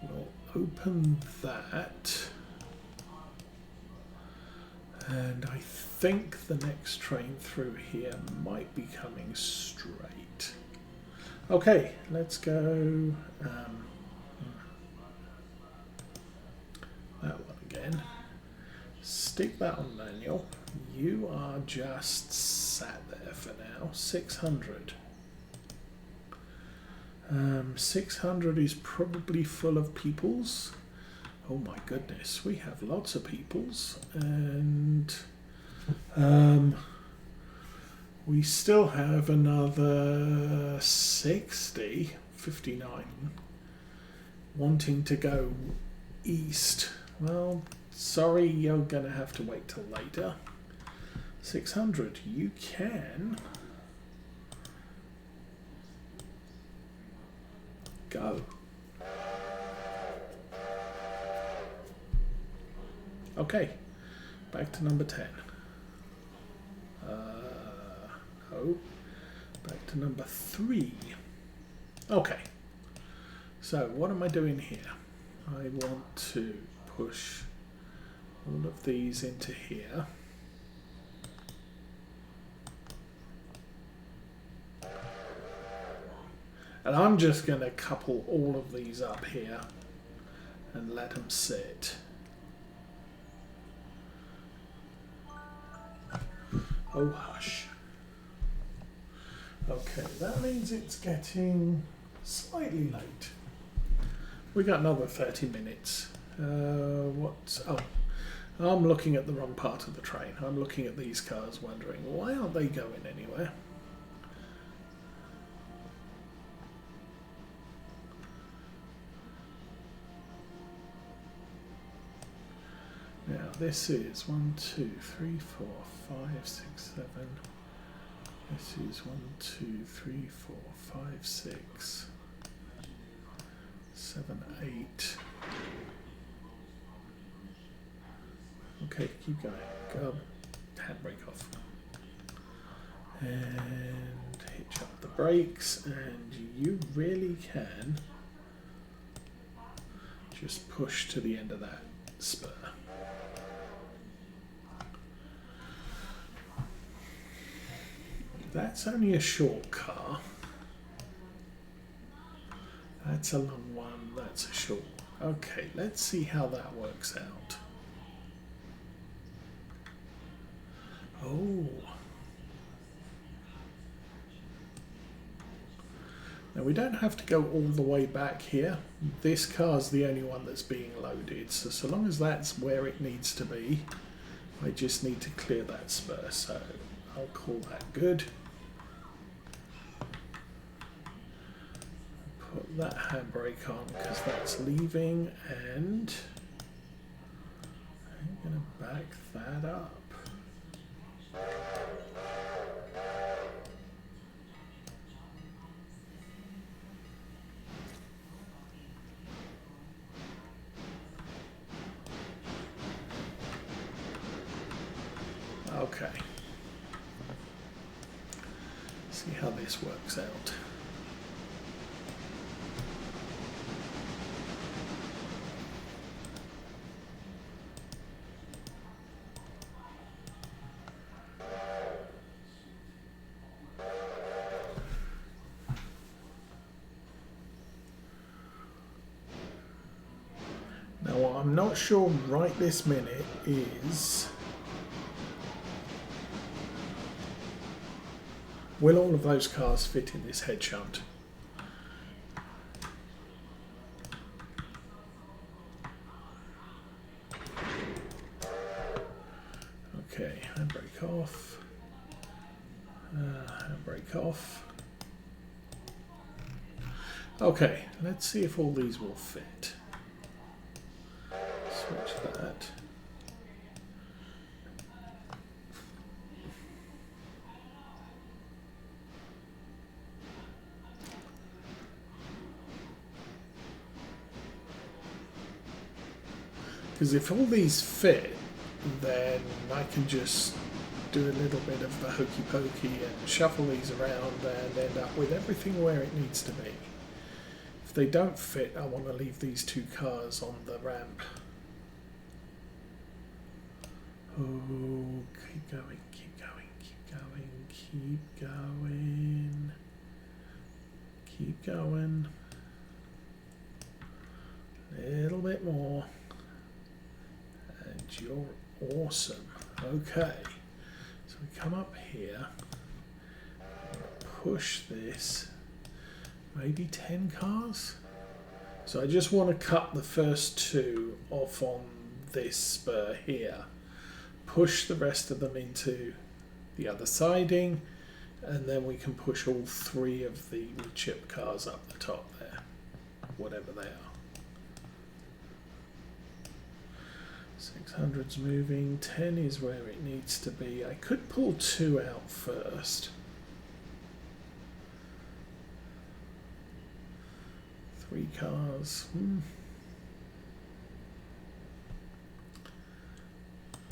We'll open that. And I think the next train through here might be coming straight. Okay, let's go that one again. Stick that on manual. You are just sat there for now. 600. 600 is probably full of peoples. Oh my goodness, we have lots of peoples, and we still have another 59 wanting to go east. Well, sorry, you're gonna have to wait till later. 600, you can go. Okay, back to number 10. No, back to number 3. Okay, so what am I doing here? I want to push all of these into here. And I'm just going to couple all of these up here and let them sit. Oh, hush. Okay, that means it's getting slightly late. We got another 30 minutes. Oh, I'm looking at the wrong part of the train. I'm looking at these cars wondering, why aren't they going anywhere? Now this is 1, 2, 3, 4, 5, 6, 7. This is 1, 2, 3, 4, 5, 6, 7, 8. Okay, keep going. Go. Handbrake off. And hitch up the brakes, and you really can just push to the end of that spur. That's only a short car. That's a long one, that's a short one. Okay, let's see how that works out. Oh. Now we don't have to go all the way back here. This car's the only one that's being loaded, so long as that's where it needs to be, I just need to clear that spur, so I'll call that good. Put that handbrake on because that's leaving, and I'm going to back that up. Okay. See how this works out. Now what I'm not sure right this minute is, will all of those cars fit in this head shunt? Okay, handbrake off. Handbrake off. Okay, let's see if all these will fit. Switch that. Because if all these fit, then I can just do a little bit of the hokey pokey and shuffle these around and end up with everything where it needs to be. If they don't fit, I want to leave these two cars on the ramp. Oh, keep going, keep going, keep going, keep going, keep going. A little bit more. And you're awesome. Okay. So we come up here, push this, maybe 10 cars. So I just want to cut the first two off on this spur here, push the rest of them into the other siding, and then we can push all three of the chip cars up the top there, whatever they are. 600's moving, 10 is where it needs to be. I could pull 2 out first. 3 cars.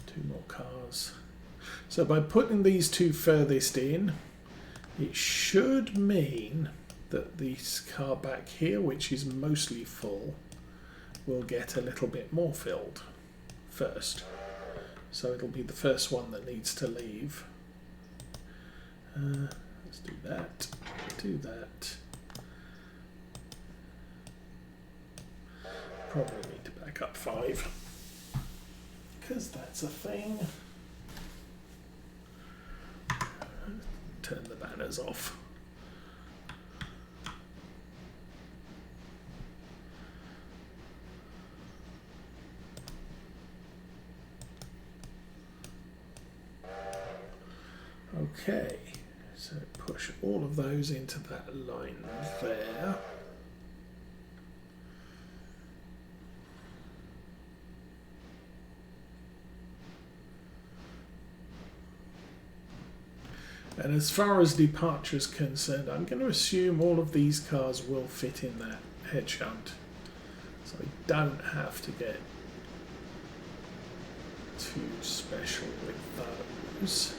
2 more cars. So by putting these 2 furthest in, it should mean that this car back here, which is mostly full, will get a little bit more filled first. So it'll be the first one that needs to leave. Let's do that. Do that. Probably need to back up 5 because that's a thing. Turn the banners off. Okay, so push all of those into that line there. And as far as departure is concerned, I'm going to assume all of these cars will fit in that head shunt. So I don't have to get too special with those.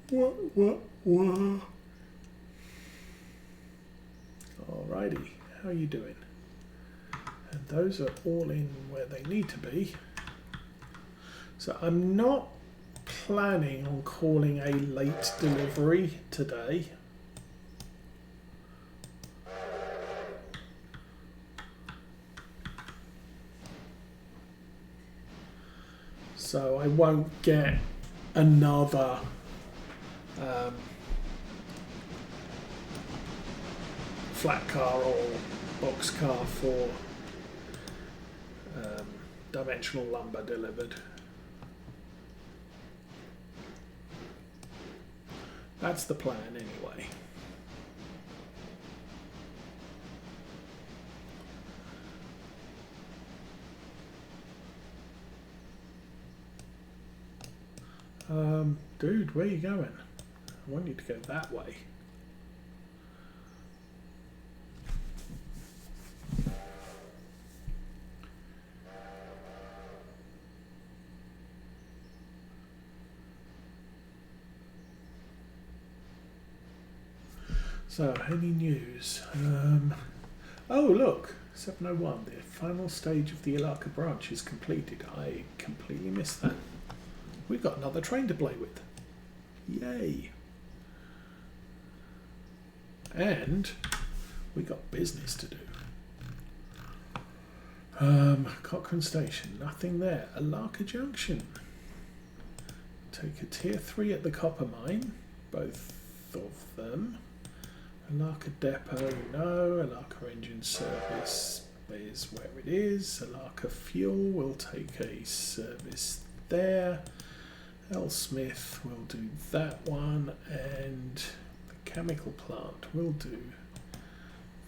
What? Alrighty, how are you doing? And those are all in where they need to be. So I'm not planning on calling a late delivery today. So I won't get another flat car or box car for dimensional lumber delivered. That's the plan anyway. Dude, where are you going? I want you to go that way. So, any news? Oh, look, 7:01. The final stage of the Alarka branch is completed. I completely missed that. We've got another train to play with. Yay! And we got business to do. Cochrane Station, nothing there. Alarka Junction. Take a tier 3 at the copper mine, both of them. Alarka Depot, no. Alarka Engine Service is where it is. Alarka Fuel will take a service there. L. Smith will do that one, and the chemical plant will do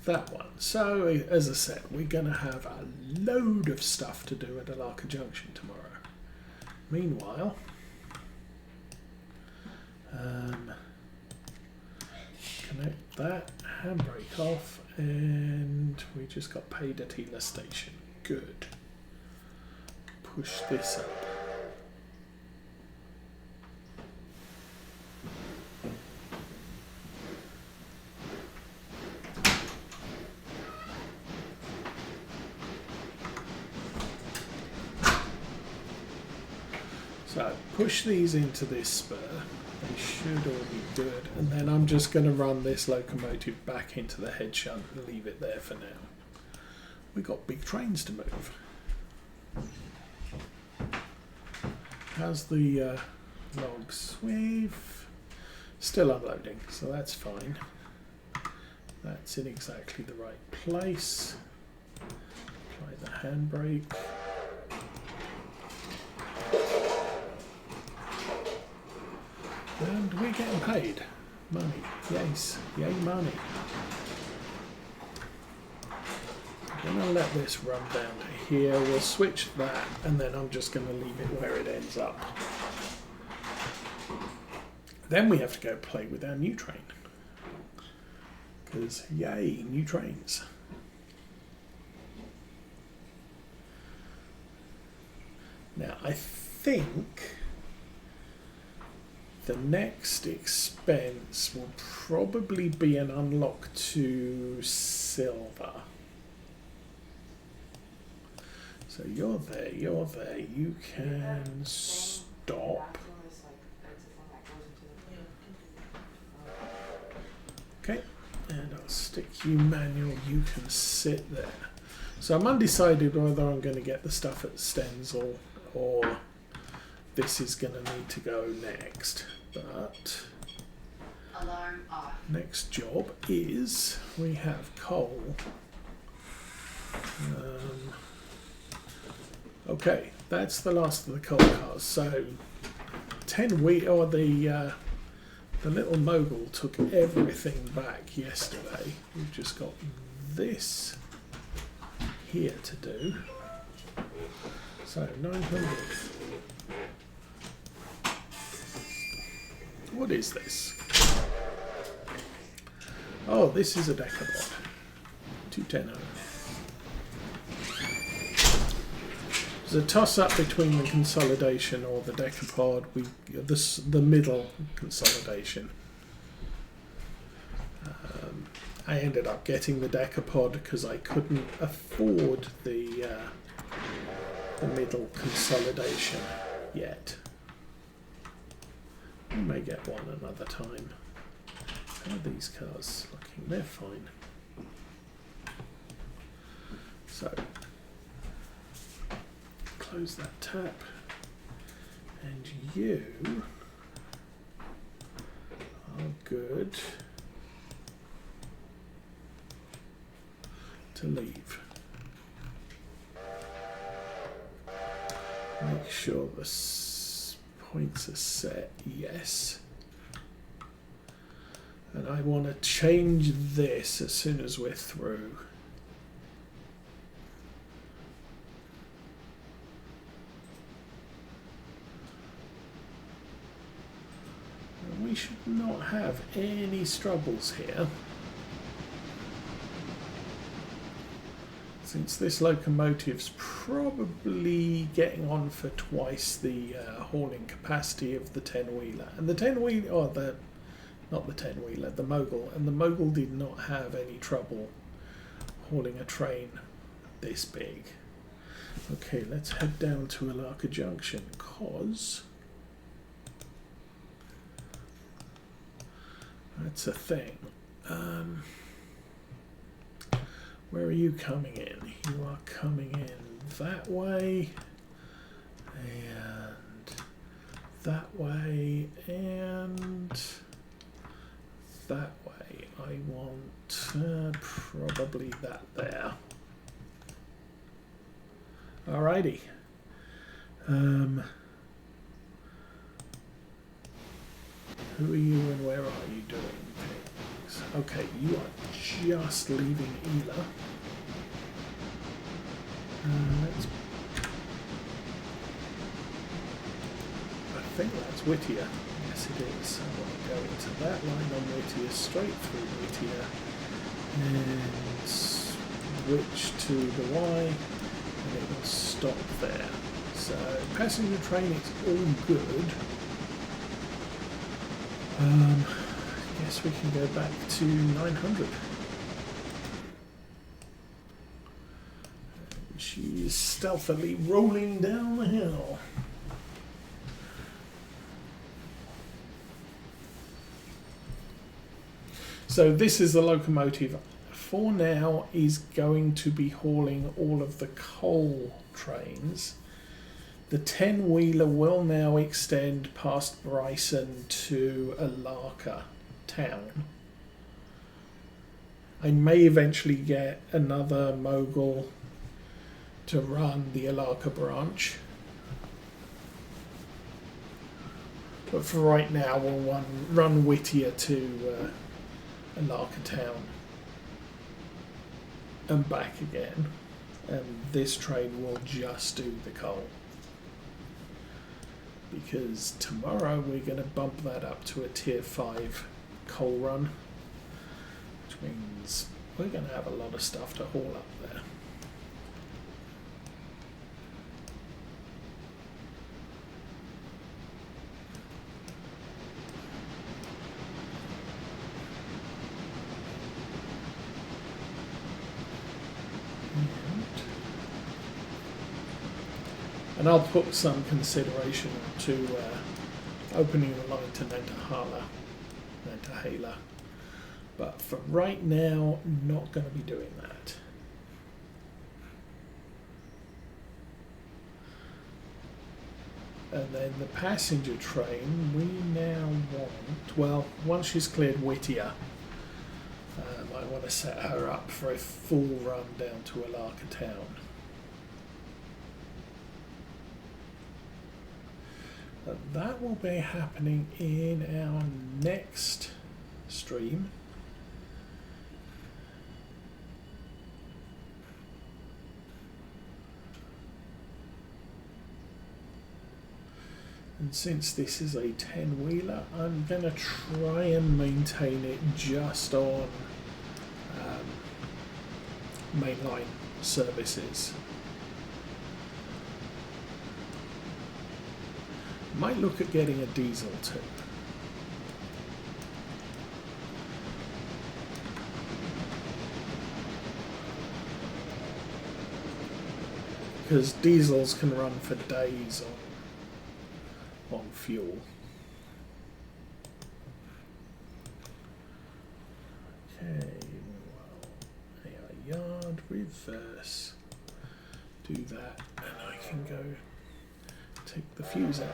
that one. So, as I said, we're going to have a load of stuff to do at Alarka Junction tomorrow. Meanwhile, connect that, handbrake off, and we just got paid at Healer Station. Good. Push this up. So push these into this spur. They should all be good. And then I'm just going to run this locomotive back into the head shunt and leave it there for now. We've got big trains to move. How's the logs? We've still unloading, so that's fine. That's in exactly the right place. Apply the handbrake. And we're getting paid. Money. Yes. Yay, money. I'm going to let this run down to here. We'll switch that, and then I'm just going to leave it where it ends up. Then we have to go play with our new train. Because, yay, new trains. Now, I think the next expense will probably be an unlock to silver. So you're there, you can stop. Okay, and I'll stick you manual, you can sit there. So I'm undecided whether I'm going to get the stuff at Stenzel or this is going to need to go next, but alarm off. Next job is we have coal. Okay, that's the last of the coal cars. So 10 wheat, or the little mogul took everything back yesterday. We've just got this here to do. So 900. What is this? Oh, this is a Decapod. 210. There's a toss-up between the consolidation or the Decapod. The middle consolidation. I ended up getting the Decapod because I couldn't afford the middle consolidation yet. We may get one another time. How are these cars looking? They're fine. So, close that tap. And you are good to leave. Make sure the points are set, yes. And I want to change this as soon as we're through. And we should not have any struggles here. Since this locomotive's probably getting on for twice the hauling capacity of the 10-wheeler. And the 10-wheeler, or not the 10-wheeler, the Mogul. And the Mogul did not have any trouble hauling a train this big. Okay, let's head down to Alarka Junction, because that's a thing. Where are you coming in? You are coming in that way, and that way, and that way. I want probably that there. Alrighty. Who are you and where are you doing things? Okay, you are just leaving Ela. I think that's Whittier. Yes, it is. I want to go into that line on Whittier, straight through Whittier, and switch to the Y, and it will stop there. So, passenger train is all good. I guess we can go back to 900. And she's stealthily rolling down the hill. So this is the locomotive for now is going to be hauling all of the coal trains. The 10-wheeler will now extend past Bryson to Alarka town. I may eventually get another Mogul to run the Alarka branch. But for right now, we'll run Whittier to Alarka town and back again. And this train will just do the coal. Because tomorrow we're going to bump that up to a tier 5 coal run, which means we're going to have a lot of stuff to haul up there. And I'll put some consideration to opening the line to Nantahala. But for right now, not going to be doing that. And then the passenger train, we now want, well, once she's cleared Whittier, I want to set her up for a full run down to Alarka town. That will be happening in our next stream. And since this is a 10-wheeler, I'm going to try and maintain it just on mainline services. Might look at getting a diesel too. Because diesels can run for days on fuel. Okay, well, AR yard, reverse. Do that, and I can go take the fuse out.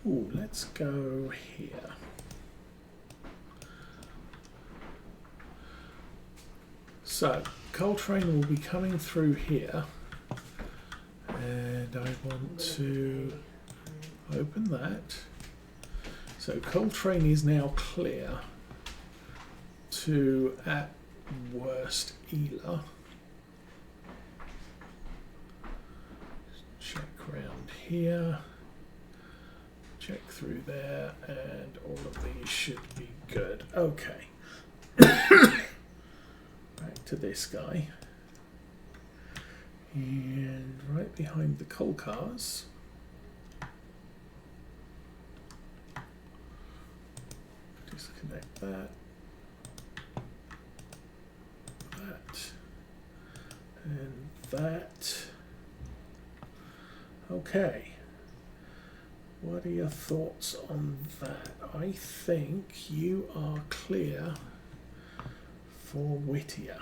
Ooh, let's go here. So, coal train will be coming through here, and I want to open that. So, coal train is now clear to, at worst, Ela. Check around here. Check through there, and all of these should be good. Okay. Back to this guy. And right behind the coal cars. Disconnect that. That. And that. Okay. What are your thoughts on that? I think you are clear for Whittier.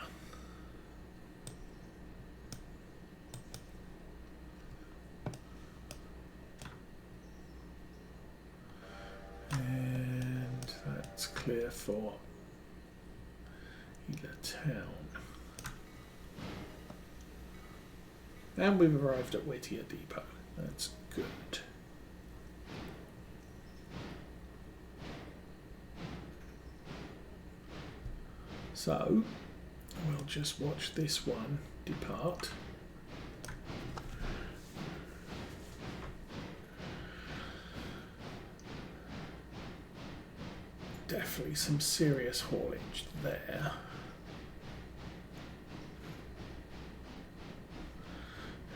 And that's clear for Ela Town. And we've arrived at Whittier Depot. That's good. So, we'll just watch this one depart. Definitely some serious haulage there.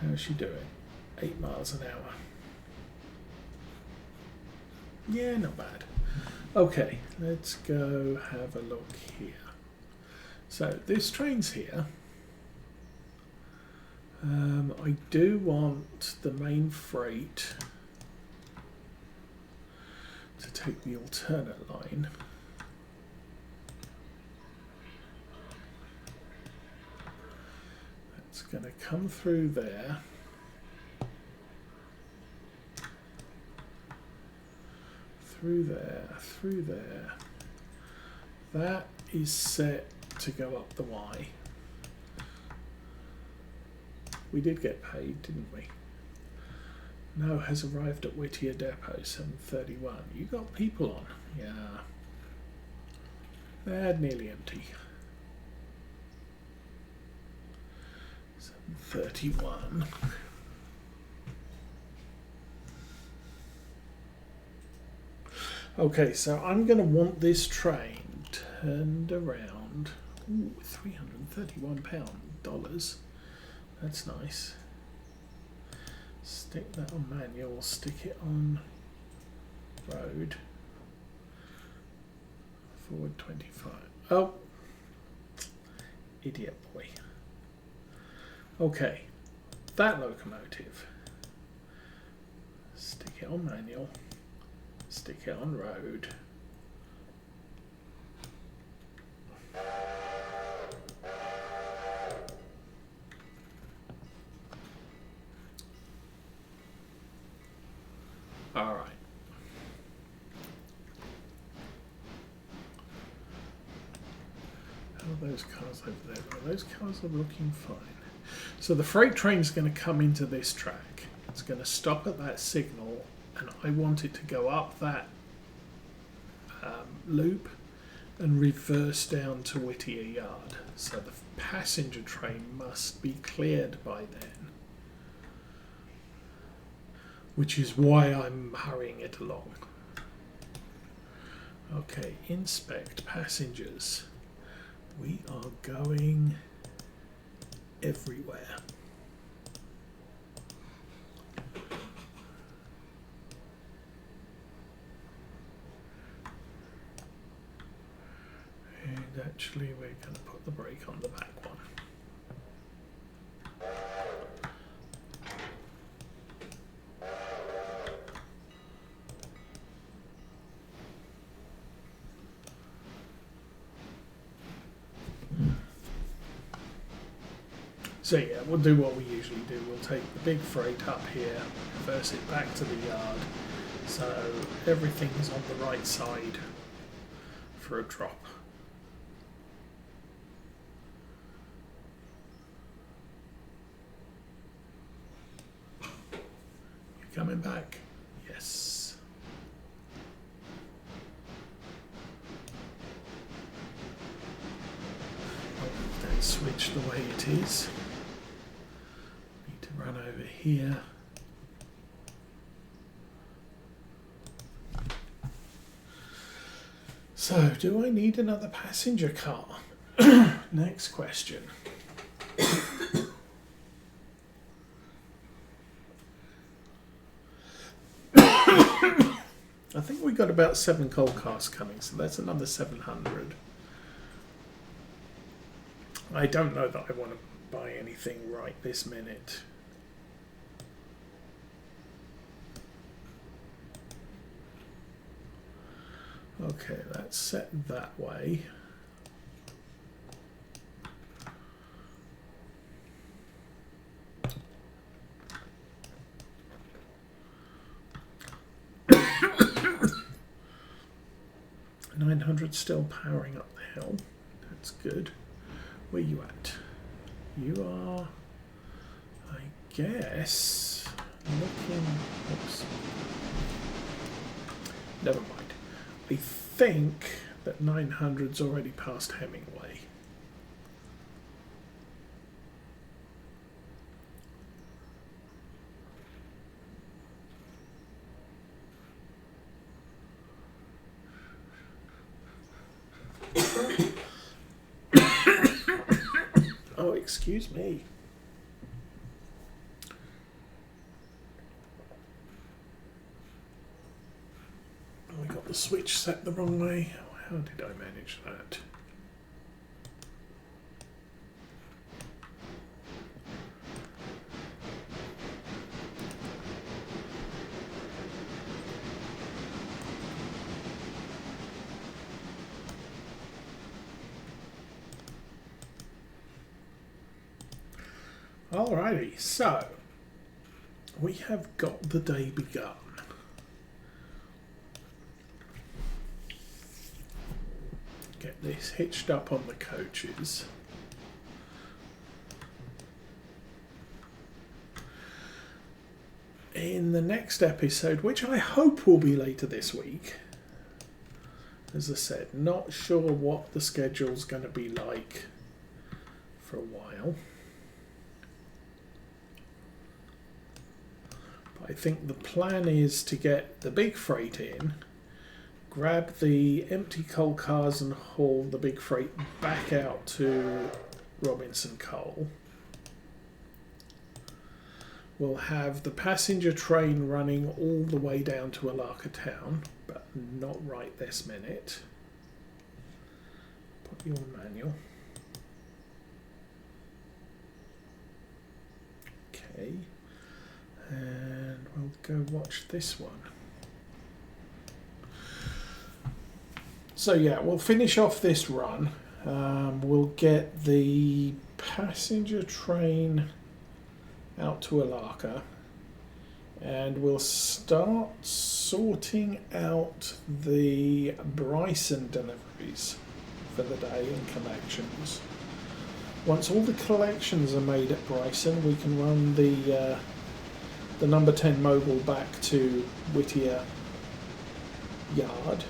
How's she doing? 8 miles an hour. Yeah, not bad. Okay, let's go have a look here. So this train's here. I do want the main freight to take the alternate line. That's going to come through there. Through there, through there. That is set to go up the Y. We did get paid, didn't we? No, has arrived at Whittier Depot, 7:31. You got people on? Yeah. They're nearly empty. 7:31. Okay, so I'm going to want this train turned around. Ooh, £331. That's nice. Stick that on manual, stick it on road. Forward 25. Oh, idiot boy. Okay, that locomotive. Stick it on manual. Stick it on road. All right. How are those cars over there? Well, those cars are looking fine. So the freight train's going to come into this track. It's going to stop at that signal, and I want it to go up that loop and reverse down to Whittier Yard. So the passenger train must be cleared by then, which is why I'm hurrying it along. Okay, inspect passengers. We are going everywhere. And actually we're going to put the brake on the back one. So yeah, we'll do what we usually do. We'll take the big freight up here, reverse it back to the yard, so everything is on the right side for a drop. You coming back? Yes. Don't switch the way it is. Need to run over here. So, do I need another passenger car? Next question. I think we got about 7 coal cars coming, so that's another 700. I don't know that I want to buy anything right this minute. Okay, that's set that way. $900 still powering up the hill. That's good. Where you at? You are, I guess, looking. Oops. Never mind. I think that 900's already past Hemingway. Oh, excuse me. I got the switch set the wrong way. How did I manage that? Alrighty, so we have got the day begun. Get this hitched up on the coaches. In the next episode, which I hope will be later this week, as I said, not sure what the schedule's going to be like for a while. I think the plan is to get the big freight in, grab the empty coal cars and haul the big freight back out to Robinson Coal. We'll have the passenger train running all the way down to Alarka Town, but not right this minute. Put you on manual. Okay. And we'll go watch this one. So yeah, we'll finish off this run. We'll get the passenger train out to Alarka, and we'll start sorting out the Bryson deliveries for the day and collections. Once all the collections are made at Bryson, we can run the number 10 mobile back to Whittier Yard.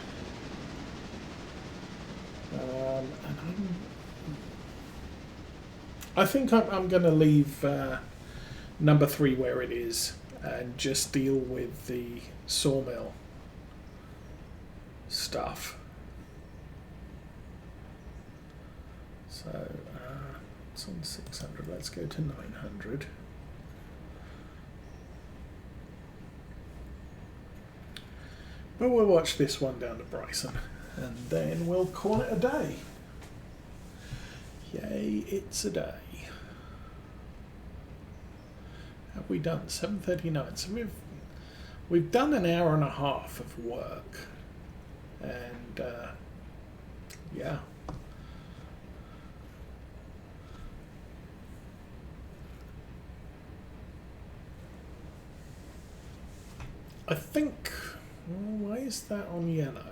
And I think I'm going to leave number 3 where it is and just deal with the sawmill stuff. So it's on 600. Let's go to 900. But we'll watch this one down to Bryson, and then we'll call it a day. Yay, it's a day. Have we done 7:39? So we've done an hour and a half of work, and yeah. I think... Why is that on yellow?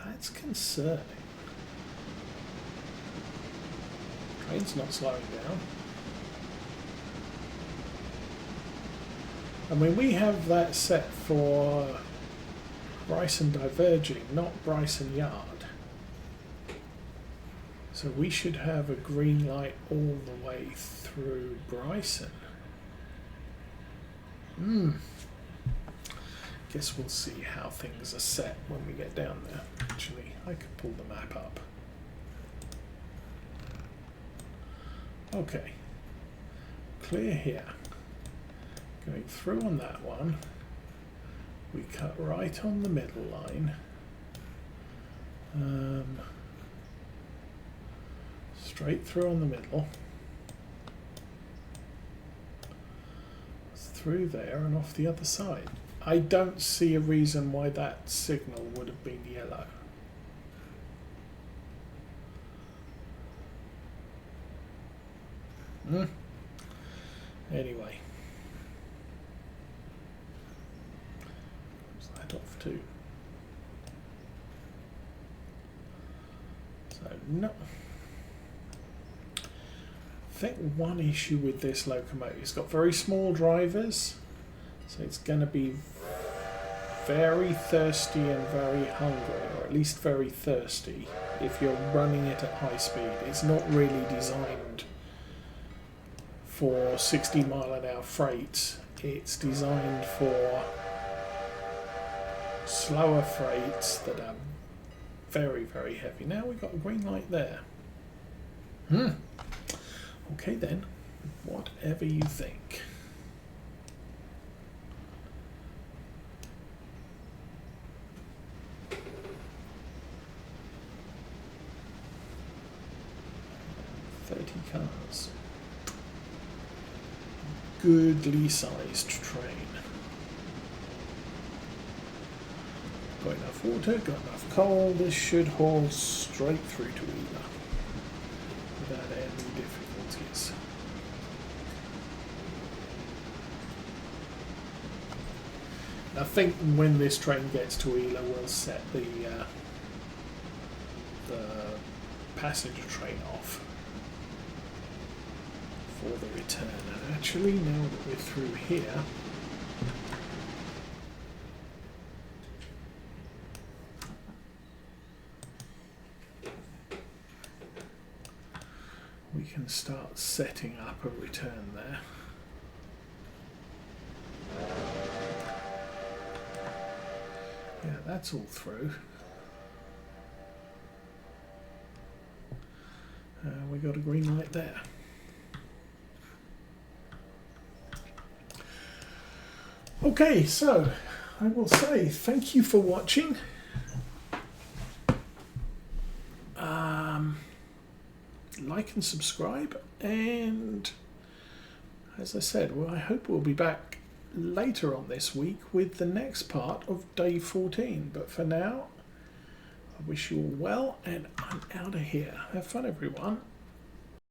That's concerning. Train's not slowing down. I mean, we have that set for Bryson diverging, not Bryson yard. So we should have a green light all the way through Bryson. Guess we'll see how things are set when we get down there. Actually, I could pull the map up. Okay. Clear here. Going through on that one. We cut right on the middle line. Straight through on the middle. Through there and off the other side. I don't see a reason why that signal would have been yellow. Anyway. Close that off too. So, no. I think one issue with this locomotive, it's got very small drivers, so it's going to be very thirsty and very hungry, or at least very thirsty if you're running it at high speed. It's not really designed for 60-mile-an-hour freights. It's designed for slower freights that are very, very heavy. Now we've got a green light there. Okay then, whatever you think. Cars. Goodly sized train. Got enough water, got enough coal. This should haul straight through to Wheeler without any difficulties. I think when this train gets to Wheeler, we'll set the passenger train off for the return. And actually, now that we're through here, we can start setting up a return there. Yeah, that's all through. We got a green light there. Okay, so I will say thank you for watching. Like and subscribe, and as I said, well, I hope we'll be back later on this week with the next part of day 14. But for now, I wish you all well, and I'm out of here. Have fun, everyone.